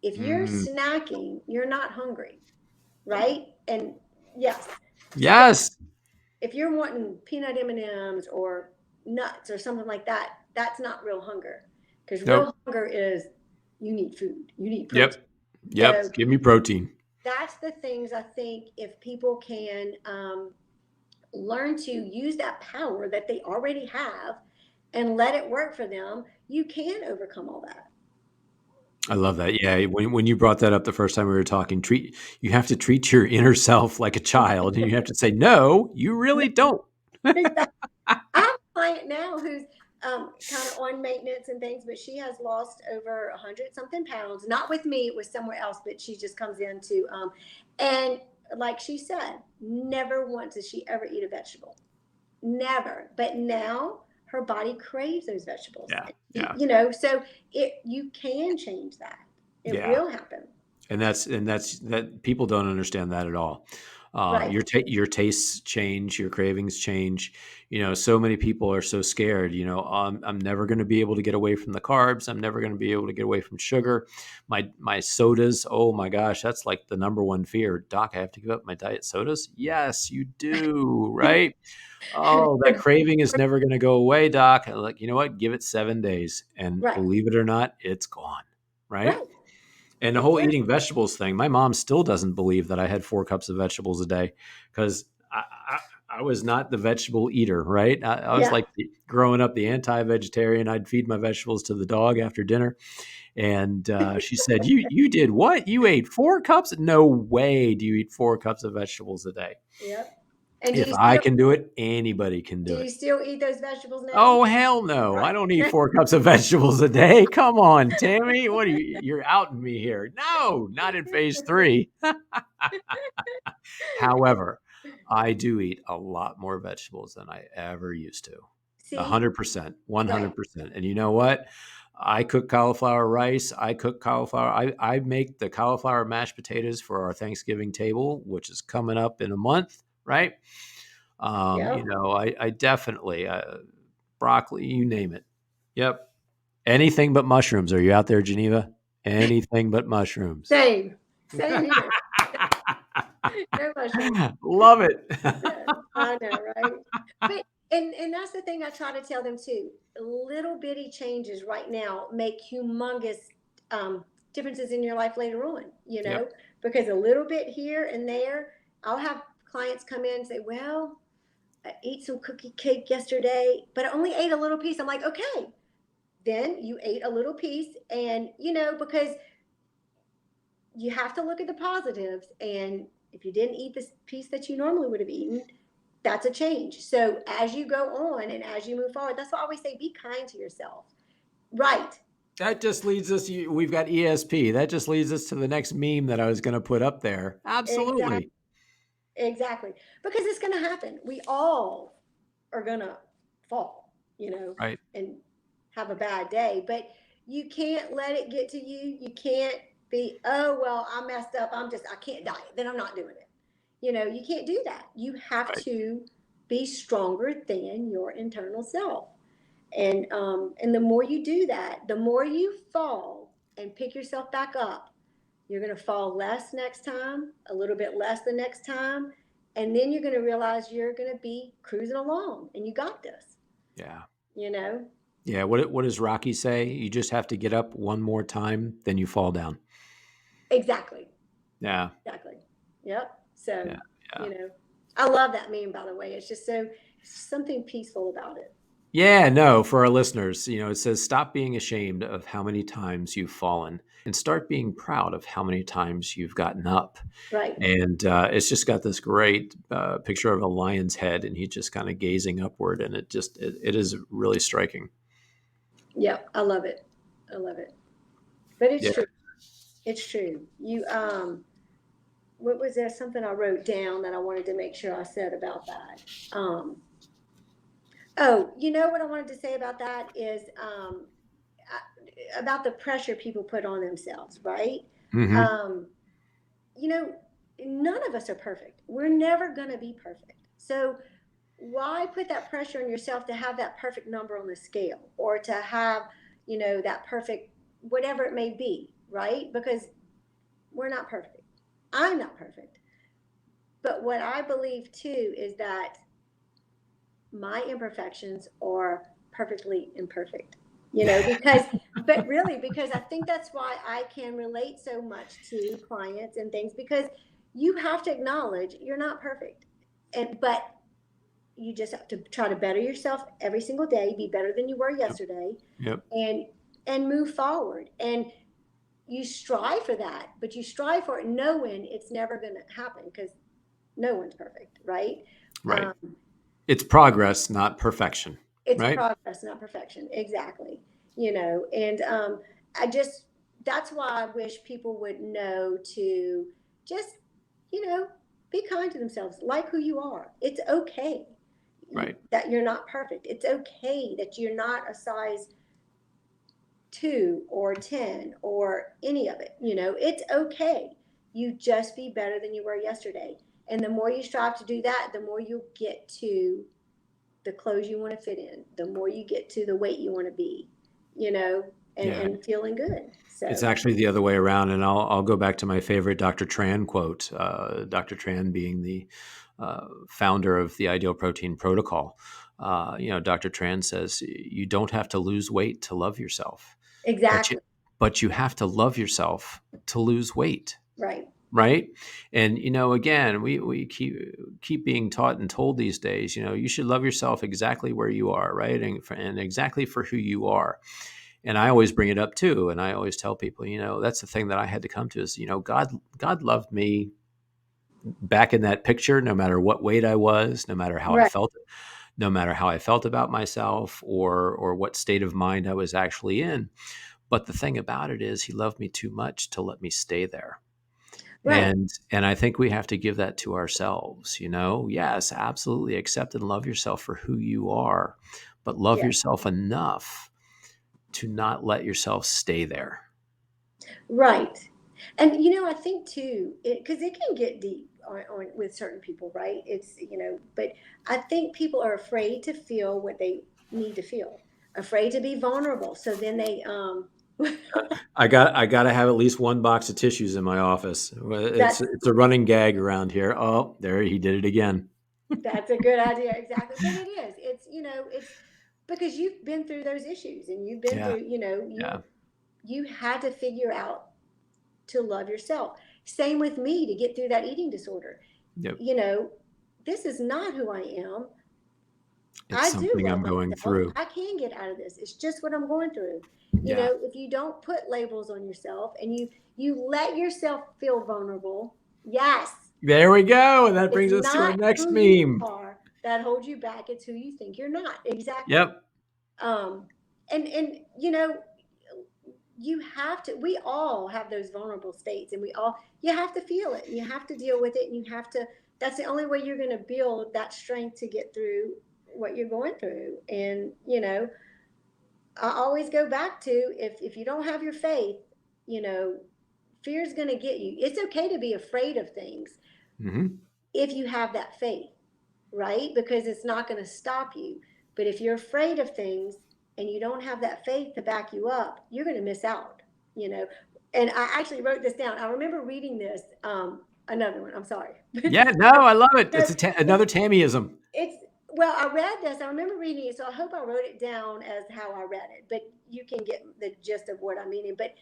If you're Mm. snacking, you're not hungry, right? And yes. So Yes. if you're wanting peanut M&Ms or nuts or something like that, that's not real hunger. Because real Nope. hunger is, you need food, you need protein. Yep. So Yep. Give me protein. that's the things I think, if people can learn to use that power that they already have and let it work for them, you can overcome all that. I love that. Yeah, when you brought that up the first time we were talking, you have to treat your inner self like a child, and you have to say, "No, you really don't." Exactly. I have a client now who's kind of on maintenance and things, but she has lost over 100 something pounds. Not with me, it was somewhere else, but she just comes into, and like she said, never once does she ever eat a vegetable. Never. But now her body craves those vegetables. Yeah, yeah, So you can change that. It yeah. will happen. And that's that people don't understand that at all. Right. Your tastes change, your cravings change. So many people are so scared. I'm never going to be able to get away from the carbs. I'm never going to be able to get away from sugar. My sodas. Oh my gosh, that's like the number one fear. Doc, I have to give up my diet sodas. Yes, you do. Right. Oh, that craving is never going to go away, doc. I'm like, you know what? Give it 7 days, and Right. believe it or not, it's gone. Right. Right. And the whole eating Exactly. vegetables thing, my mom still doesn't believe that I had 4 cups of vegetables a day because I was not the vegetable eater, right? I was Yeah. like growing up the anti-vegetarian. I'd feed my vegetables to the dog after dinner, and she said, "You did what? You ate 4 cups? No way! Do you eat 4 cups of vegetables a day? Yep. And If I can do it, anybody can do do you it." still eat those vegetables now? Oh, hell no. I Right. don't eat 4 cups of vegetables a day. Come on, Tammy. What are you're outing me here. No, not in phase 3. However, I do eat a lot more vegetables than I ever used to. See? 100%, Right. 100%. And you know what? I cook cauliflower rice. I cook cauliflower. I make the cauliflower mashed potatoes for our Thanksgiving table, which is coming up in a month, right? Yep. I definitely, broccoli, you name it. Yep. Anything but mushrooms. Are you out there, Geneva? Anything but mushrooms. Same. Same here. No mushroom. Love it. Yeah, I know, right? But and that's the thing I try to tell them too. Little bitty changes right now make humongous um, differences in your life later on. Yep. Because a little bit here and there, I'll have clients come in and say, "Well, I ate some cookie cake yesterday, but I only ate a little piece." I'm like, "Okay, then you ate a little piece, and because you have to look at the positives. And if you didn't eat this piece that you normally would have eaten, that's a change. So as you go on and as you move forward, that's why I always say be kind to yourself. Right. That just leads us, we've got ESP. That just leads us to the next meme that I was going to put up there. Exactly. Absolutely. Exactly. Because it's going to happen. We all are going to fall, Right. and have a bad day. But you can't let it get to you. You can't be, oh, well, I messed up. I can't diet. Then I'm not doing it. You can't do that. You have Right. to be stronger than your internal self. And the more you do that, the more you fall and pick yourself back up. You're going to fall less next time, a little bit less the next time, and then you're going to realize you're going to be cruising along, and you got this. Yeah. You know Yeah. What does Rocky say? You just have to get up one more time, then you fall down. exactly, Yeah. exactly. Yep. So Yeah. Yeah. you know, I love that meme. By the way, it's something peaceful about it. Yeah, no, for our listeners, it says stop being ashamed of how many times you've fallen and start being proud of how many times you've gotten up. Right. And it's just got this great picture of a lion's head, and he's just kind of gazing upward, and it is really striking. Yep. I love it. I love it. But it's Yeah. true. It's true. What was there? Something I wrote down that I wanted to make sure I said about that. Um, oh, what I wanted to say about that is about the pressure people put on themselves, right? Hmm. Um, you know, None of us are perfect. We're never going to be perfect. So why put that pressure on yourself to have that perfect number on the scale, or to have, that perfect, whatever it may be, right? Because we're not perfect. I'm not perfect. But what I believe too is that my imperfections are perfectly imperfect, because, but really, because I think that's why I can relate so much to clients and things, because you have to acknowledge you're not perfect. But you just have to try to better yourself every single day, be better than you were Yep. yesterday, Yep. and move forward. And you strive for that, but you strive for it knowing it's never going to happen, because no one's perfect, right? Right. Um, It's progress, not perfection. it's Right. progress, not perfection. Exactly. And I just, that's why I wish people would know to just, you know, be kind to themselves, like who you are. It's okay Right. that you're not perfect. It's okay that you're not a size 2 or 10 or any of it. It's okay. You just be better than you were yesterday. And the more you strive to do that, the more you'll get to the clothes you want to fit in, the more you get to the weight you want to be, Yeah. and feeling good. It's So, actually the other way around, and I'll go back to my favorite Dr. Tran quote. Dr. Tran being the founder of the Ideal Protein Protocol. Dr. Tran says you don't have to lose weight to love yourself, but you exactly. but you have to love yourself to lose weight. Right. Right. And again, we keep being taught and told these days, you should love yourself exactly where you are, right, and exactly for who you are. And I always bring it up too, and I always tell people, that's the thing that I had to come to is, God loved me back in that picture, no matter what weight I was, no matter how I Right. felt, no matter how I felt about myself, or what state of mind I was actually in. But the thing about it is, He loved me too much to let me stay there. Right. And I think we have to give that to ourselves. Yes, absolutely accept and love yourself for who you are, but love Yeah. yourself enough to not let yourself stay there. Right. And I think too, because it can get deep on with certain people, right? But I think people are afraid to feel what they need to feel, afraid to be vulnerable. So then they I got to have at least one box of tissues in my office. That's It's a running gag around here. Oh, there he did it again. that's a good idea, exactly. But it is. It's it's because you've been through those issues and you've been Yeah, through, yeah, you had to figure out to love yourself. Same with me to get through that eating disorder. yep. You know, this is not who I am. It's I do something love I'm going myself. through. I can get out of this. It's just what I'm going through. Yeah. If you don't put labels on yourself and you let yourself feel vulnerable, yes, There we go. And that it's brings us to our not next who you meme. are that holds you back. It's who you think you're not. Exactly. Yep. Um, and you have to. We all have those vulnerable states, and you have to feel it, and you have to deal with it, and you have to. That's the only way you're going to build that strength to get through what you're going through. And I always go back to, if you don't have your faith, you know, fear's going to get you. It's okay to be afraid of things Hmm. if you have that faith, right? Because it's not going to stop you. But if you're afraid of things and you don't have that faith to back you up, you're going to miss out, you know. And I actually wrote this down. I remember reading this, another one, I'm sorry. Yeah, no, I love it. No, Another Tami-ism. it's, well, I read this. I remember reading it, so I hope I wrote it down as how I read it. But you can get the gist of what I'm meaning. But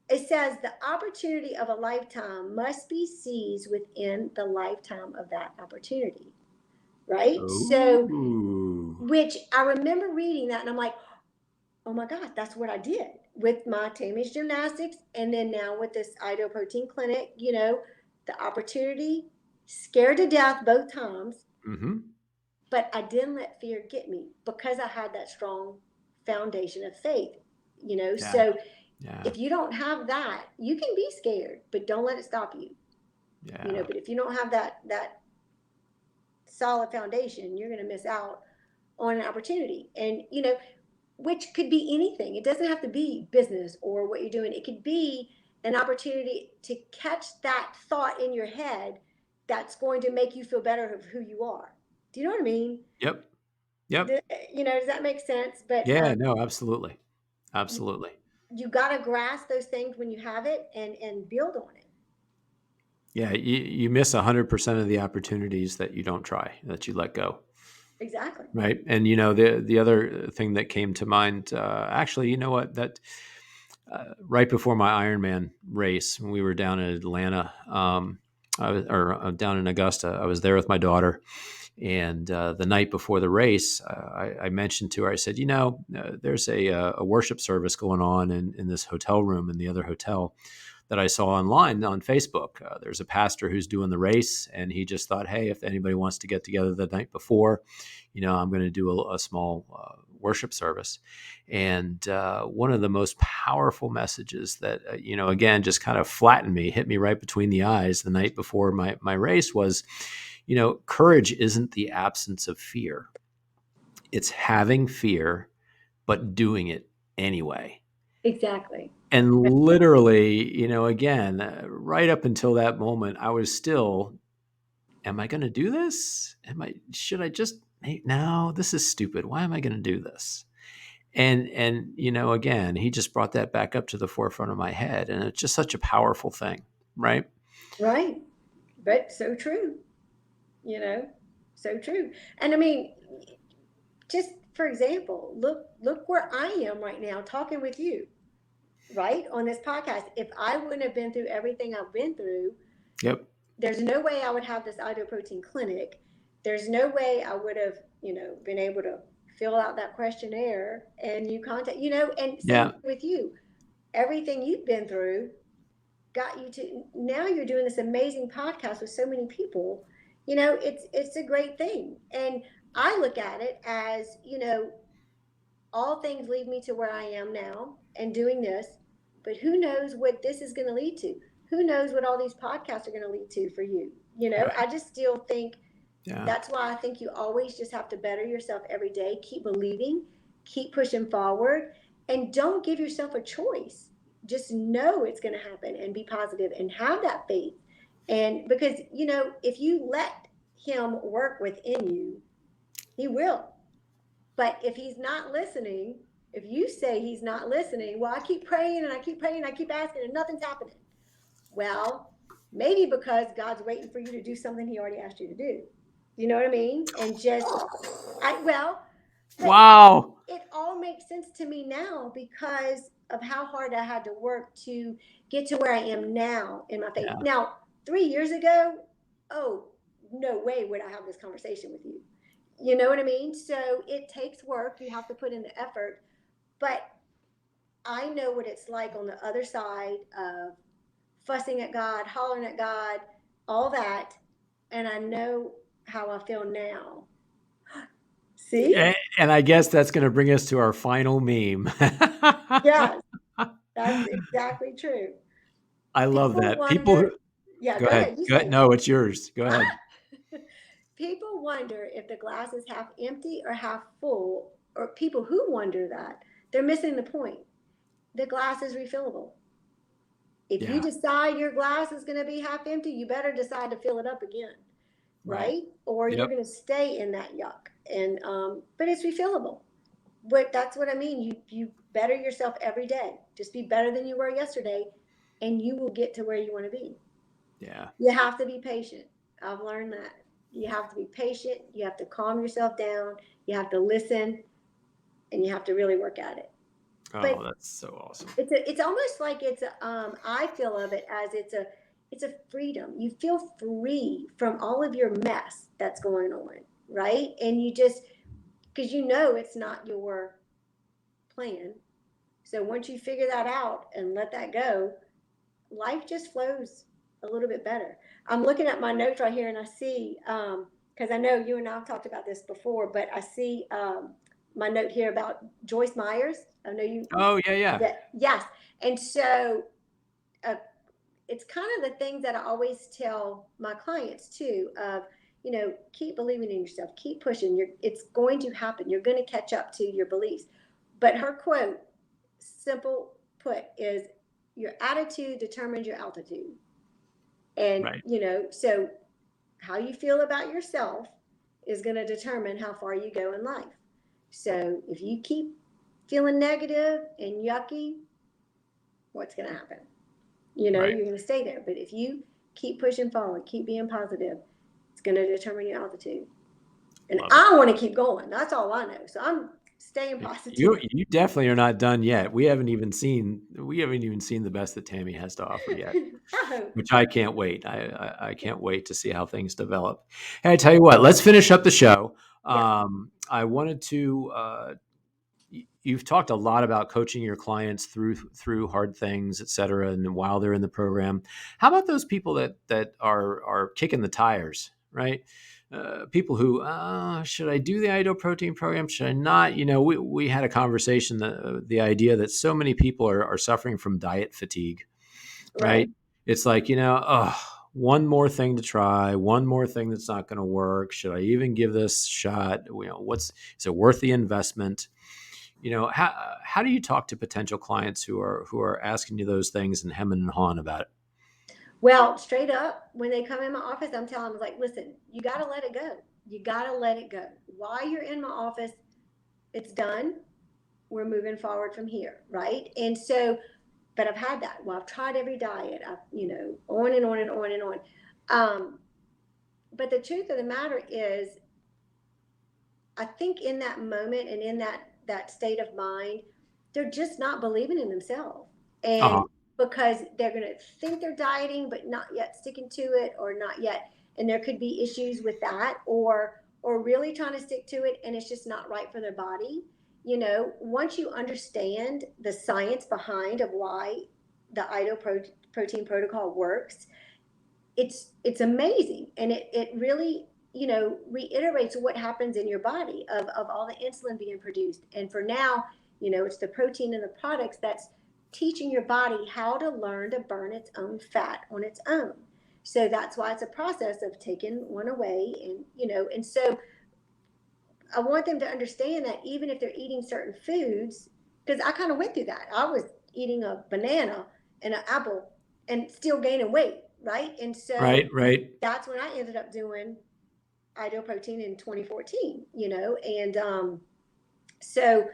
it says the opportunity of a lifetime must be seized within the lifetime of that opportunity, right? So, Ooh. which I remember reading that, and I'm like, oh my God, that's what I did with my Tammy's gymnastics, and then now with this Ido Protein Clinic. The opportunity, scared to death both times, Mm-hmm. but I didn't let fear get me because I had that strong foundation of faith. Yeah. So Yeah. if you don't have that, you can be scared, but don't let it stop you. Yeah. But if you don't have that solid foundation, you're going to miss out on an opportunity. And which could be anything. It doesn't have to be business or what you're doing. It could be an opportunity to catch that thought in your head that's going to make you feel better of who you are. Do you know what I mean? Yep. Yep. Does that make sense? But Yeah. No. Absolutely. you, Absolutely. you got to grasp those things when you have it and build on it. Yeah. You miss 100% of the opportunities that you don't try, that you let go. Exactly. Right. And the other thing that came to mind, actually, you know what, that right before my Ironman race, when we were down in Atlanta, down in Augusta, I was there with my daughter. And the night before the race, I mentioned to her, I said, there's a worship service going on in this hotel room in the other hotel that I saw online on Facebook. There's a pastor who's doing the race, and he just thought, hey, if anybody wants to get together the night before, I'm going to do a small worship service. And one of the most powerful messages that, again, just kind of flattened me, hit me right between the eyes the night before my race was, courage isn't the absence of fear. It's having fear, but doing it anyway. Exactly. And literally, again, right up until that moment, I was still, am I going to do this? Should I just, hey, no, this is stupid. Why am I going to do this? And, again, he just brought that back up to the forefront of my head. And it's just such a powerful thing. Right. Right. But so true, you know, so true. And I mean, just for example, look where I am right now talking with you, right? On this podcast. If I wouldn't have been through everything I've been through, Yep. there's no way I would have this Ido Protein Clinic. There's no way I would have, been able to fill out that questionnaire and you contact, and same Yeah. with you. Everything you've been through got you to now you're doing this amazing podcast with so many people. It's a great thing. And I look at it as, all things lead me to where I am now and doing this, but who knows what this is going to lead to? Who knows what all these podcasts are going to lead to for you? Right. I just still think Yeah. that's why I think you always just have to better yourself every day, keep believing, keep pushing forward, and don't give yourself a choice. Just know it's going to happen and be positive and have that faith. And because, if you let him work within you, he will. But if he's not listening, If you say he's not listening, well, I keep praying and I keep praying, and I keep asking, and nothing's happening. Well, maybe because God's waiting for you to do something he already asked you to do. You know what I mean? And just, but Wow. it all makes sense to me now because of how hard I had to work to get to where I am now in my faith. Yeah. Now, 3 years ago, oh, no way would I have this conversation with you. You know what I mean? So it takes work. You have to put in the effort. But I know what it's like on the other side of fussing at God, hollering at God, all that. And I know how I feel now. See? And I guess that's going to bring us to our final meme. Yes, that's exactly true. I love People that. People wonder, who yeah, go go ahead. ahead, you Go ahead. say No, it's yours. Go it. ahead. People wonder if the glass is half empty or half full, or people who wonder that, they're missing the point. The glass is refillable. If you Yeah. decide your glass is going to be half empty, you better decide to fill it up again, Right. right? Or you're Yep. going to stay in that yuck. And but it's refillable. But that's what I mean. You better yourself every day. Just be better than you were yesterday, and you will get to where you want to be. Yeah. You have to be patient. I've learned that. You have to be patient. You have to calm yourself down. You have to listen, and you have to really work at it. Oh, But that's so awesome. it's almost like it's a I feel of it as it's a freedom. You feel free from all of your mess that's going on, right? And you just because you know it's not your plan. So once you figure that out and let that go, life just flows a little bit better. I'm looking at my notes right here and I see, because I know you and I have talked about this before, but I see my note here about Joyce Myers. I know you, Oh, yeah, yeah. that, yes. And so uh, it's kind of the things that I always tell my clients too of, keep believing in yourself, keep pushing. It's going to happen. You're going to catch up to your beliefs. But her quote, simple put, is your attitude determines your altitude. And, Right. so how you feel about yourself is going to determine how far you go in life. So if you keep feeling negative and yucky, what's going to happen? Right. You're going to stay there. But if you keep pushing forward, keep being positive, it's going to determine your altitude. And Love it. I want to keep going. That's all I know. So I'm staying positive. You definitely are not done yet. We haven't even seen the best that Tammy has to offer yet, I hope. which I can't wait. I can't wait to see how things develop. Hey, I tell you what, let's finish up the show. Yes. I wanted to you've talked a lot about coaching your clients through hard things, et cetera, and while they're in the program. How about those people that are kicking the tires, right? People who should I do the IDO protein program? Should I not? We had a conversation, the idea that so many people are suffering from diet fatigue, Right. right? It's like, one more thing to try, one more thing that's not going to work. Should I even give this a shot? Is it worth the investment? How do you talk to potential clients who are asking you those things and hemming and hawing about it? Well, straight up, when they come in my office, I'm telling them, like, listen, you got to let it go. You got to let it go. While you're in my office, it's done. We're moving forward from here, right? And so, but I've had that. Well, I've tried every diet. I've, on and on and on and on. Um, but the truth of the matter is, I think in that moment and in that state of mind, they're just not believing in themselves. Uh-huh. And because they're going to think they're dieting but not yet sticking to it, or not yet, and there could be issues with that, or really trying to stick to it and it's just not right for their body. Once you understand the science behind of why the protein protocol works, it's amazing, and it really reiterates what happens in your body of all the insulin being produced. And for now, it's the protein in the products that's teaching your body how to learn to burn its own fat on its own. So that's why it's a process of taking one away. And so I want them to understand that even if they're eating certain foods, because I kind of went through that. I was eating a banana and an apple and still gaining weight, right? And so Right, right. that's when I ended up doing IDO protein in 2014, and so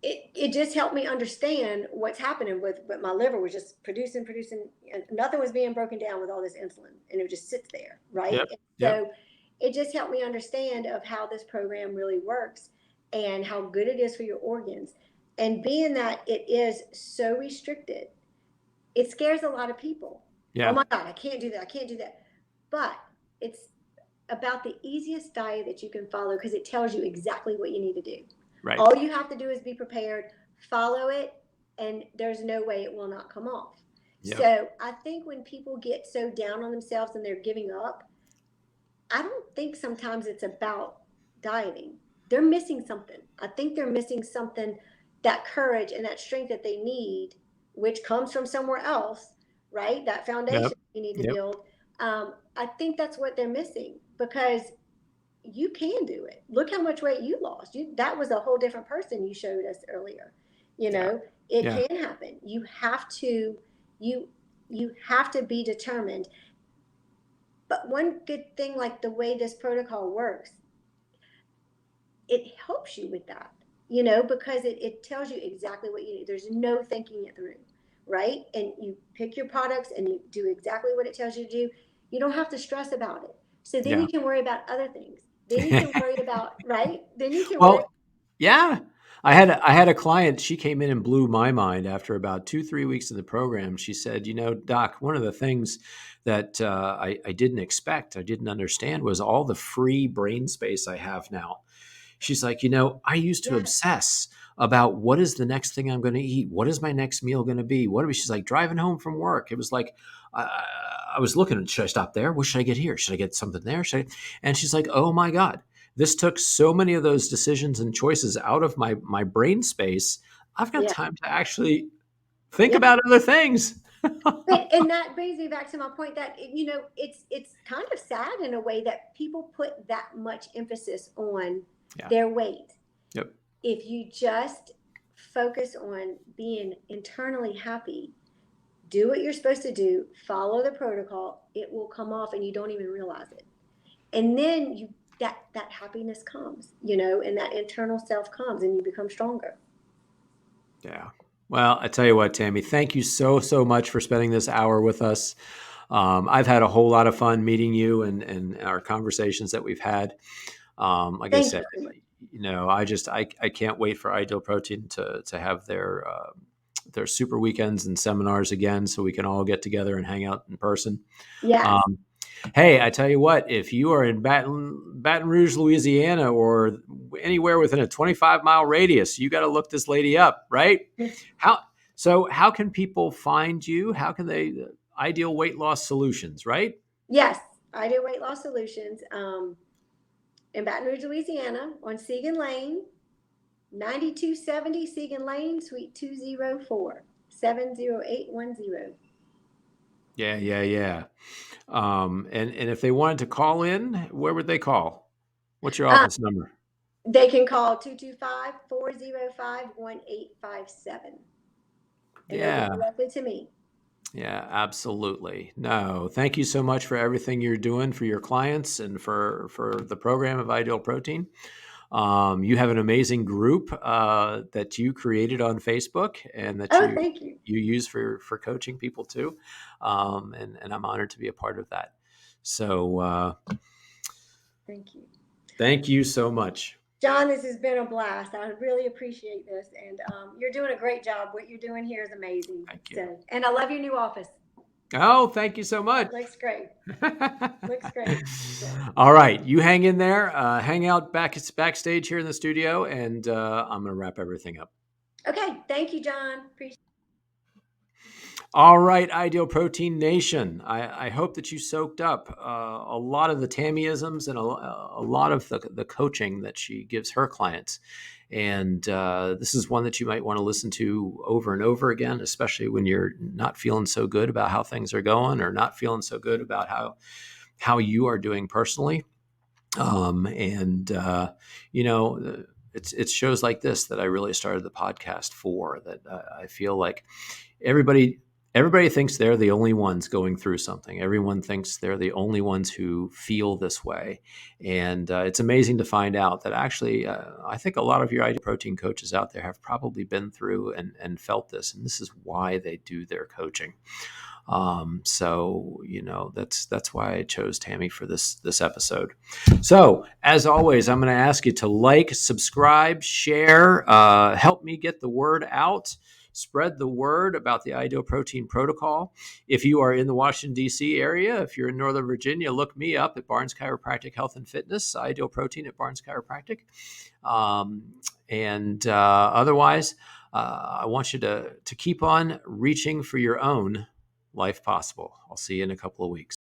it just helped me understand what's happening with my liver was just producing, and nothing was being broken down with all this insulin, and it just sits there, right? Yep. And Yep. so it just helped me understand of how this program really works and how good it is for your organs. And being that it is so restricted, it scares a lot of people. Oh Yeah. my God, I can't do that. I can't do that. But it's about the easiest diet that you can follow because it tells you exactly what you need to do. Right. All you have to do is be prepared, follow it, and there's no way it will not come off. Yep. So I think when people get so down on themselves and they're giving up, I don't think sometimes it's about dieting. They're missing something. I think they're missing something, that courage and that strength that they need, which comes from somewhere else, right? That Yep. foundation you need to Yep. build. I think that's what they're missing because you can do it. Look how much weight you lost. That was a whole different person you showed us earlier. You Yeah. know, it Yeah. can happen. You you have to be determined. But one good thing, like the way this protocol works, it helps you with that, because it tells you exactly what you need. There's no thinking it through, right? And you pick your products and you do exactly what it tells you to do. You don't have to stress about it. So then Yeah. you can worry about other things. Then you can worry about, right? Then you can worry. Well, yeah. I Yeah, had I had a client. She came in and blew my mind after about 2-3 weeks in the program. She said, Doc, one of the things that I didn't expect, I didn't understand, was all the free brain space I have now. She's like, I used to yeah, obsess about what is the next thing I'm going to eat? What is my next meal going to be? She's like, driving home from work. It was like, I, I was looking at, should I stop there? What should I get here? Should I get something there? And she's like, oh my God, this took so many of those decisions and choices out of my brain space. I've got yeah, time to actually think yeah. about other things. And that brings me back to my point that it's kind of sad in a way that people put that much emphasis on Yeah. their weight. Yep. If you just focus on being internally happy, do what you're supposed to do, follow the protocol, it will come off and you don't even realize it. And then that happiness comes, and that internal self comes and you become stronger. Yeah. Well, I tell you what, Tami, thank you so, so much for spending this hour with us. I've had a whole lot of fun meeting you and our conversations that we've had. Like I Thank said, you so much. I can't wait for Ideal Protein to have their super weekends and seminars again, so we can all get together and hang out in person. Yes. Um, Hey, I tell you what, if you are in Baton Rouge, Louisiana, or anywhere within a 25-mile radius, you got to look this lady up, right? How how can people find you? How can they Ideal Weight Loss Solutions, right? Yes. I do weight loss solutions in Baton Rouge, Louisiana on Segan Lane, 9270 Segan Lane, Suite 204, 70810. Yeah, yeah, yeah. And if they wanted to call in, where would they call? What's your Uh, office number? they can call 225-405-1857 and they'll get Yeah, directly to me. yeah, absolutely. No, thank you so much for everything you're doing for your clients and for the program of Ideal Protein. You have an amazing group that you created on Facebook and that Oh, you thank you. you use for coaching people too, and I'm honored to be a part of that. So Thank you. thank you so much. John, this has been a blast. I really appreciate this. And you're doing a great job. What you're doing here is amazing. Thank you. So, and I love your new office. Oh, thank you so much. It looks great. Looks great. So, All right, you hang in there, hang out backstage here in the studio, and I'm going to wrap everything up. okay. Thank you, John. Appreciate All right, Ideal Protein Nation. I hope that you soaked up a lot of the Tami-isms and a lot of the coaching that she gives her clients. And this is one that you might want to listen to over and over again, especially when you're not feeling so good about how things are going or not feeling so good about how you are doing personally. And it's shows like this that I really started the podcast for. That I feel like everybody Everybody thinks they're the only ones going through something. Everyone thinks they're the only ones who feel this way. And it's amazing to find out that actually, I think a lot of your ideal protein coaches out there have probably been through and felt this. And this is why they do their coaching. So that's why I chose Tami for this episode. So as always, I'm going to ask you to like, subscribe, share, help me get the word out. Spread the word about the Ideal Protein Protocol. If you are in the Washington, D.C. area, if you're in Northern Virginia, look me up at Barnes Chiropractic Health and Fitness, Ideal Protein at Barnes Chiropractic. Otherwise, I want you to keep on reaching for your own life possible. I'll see you in a couple of weeks.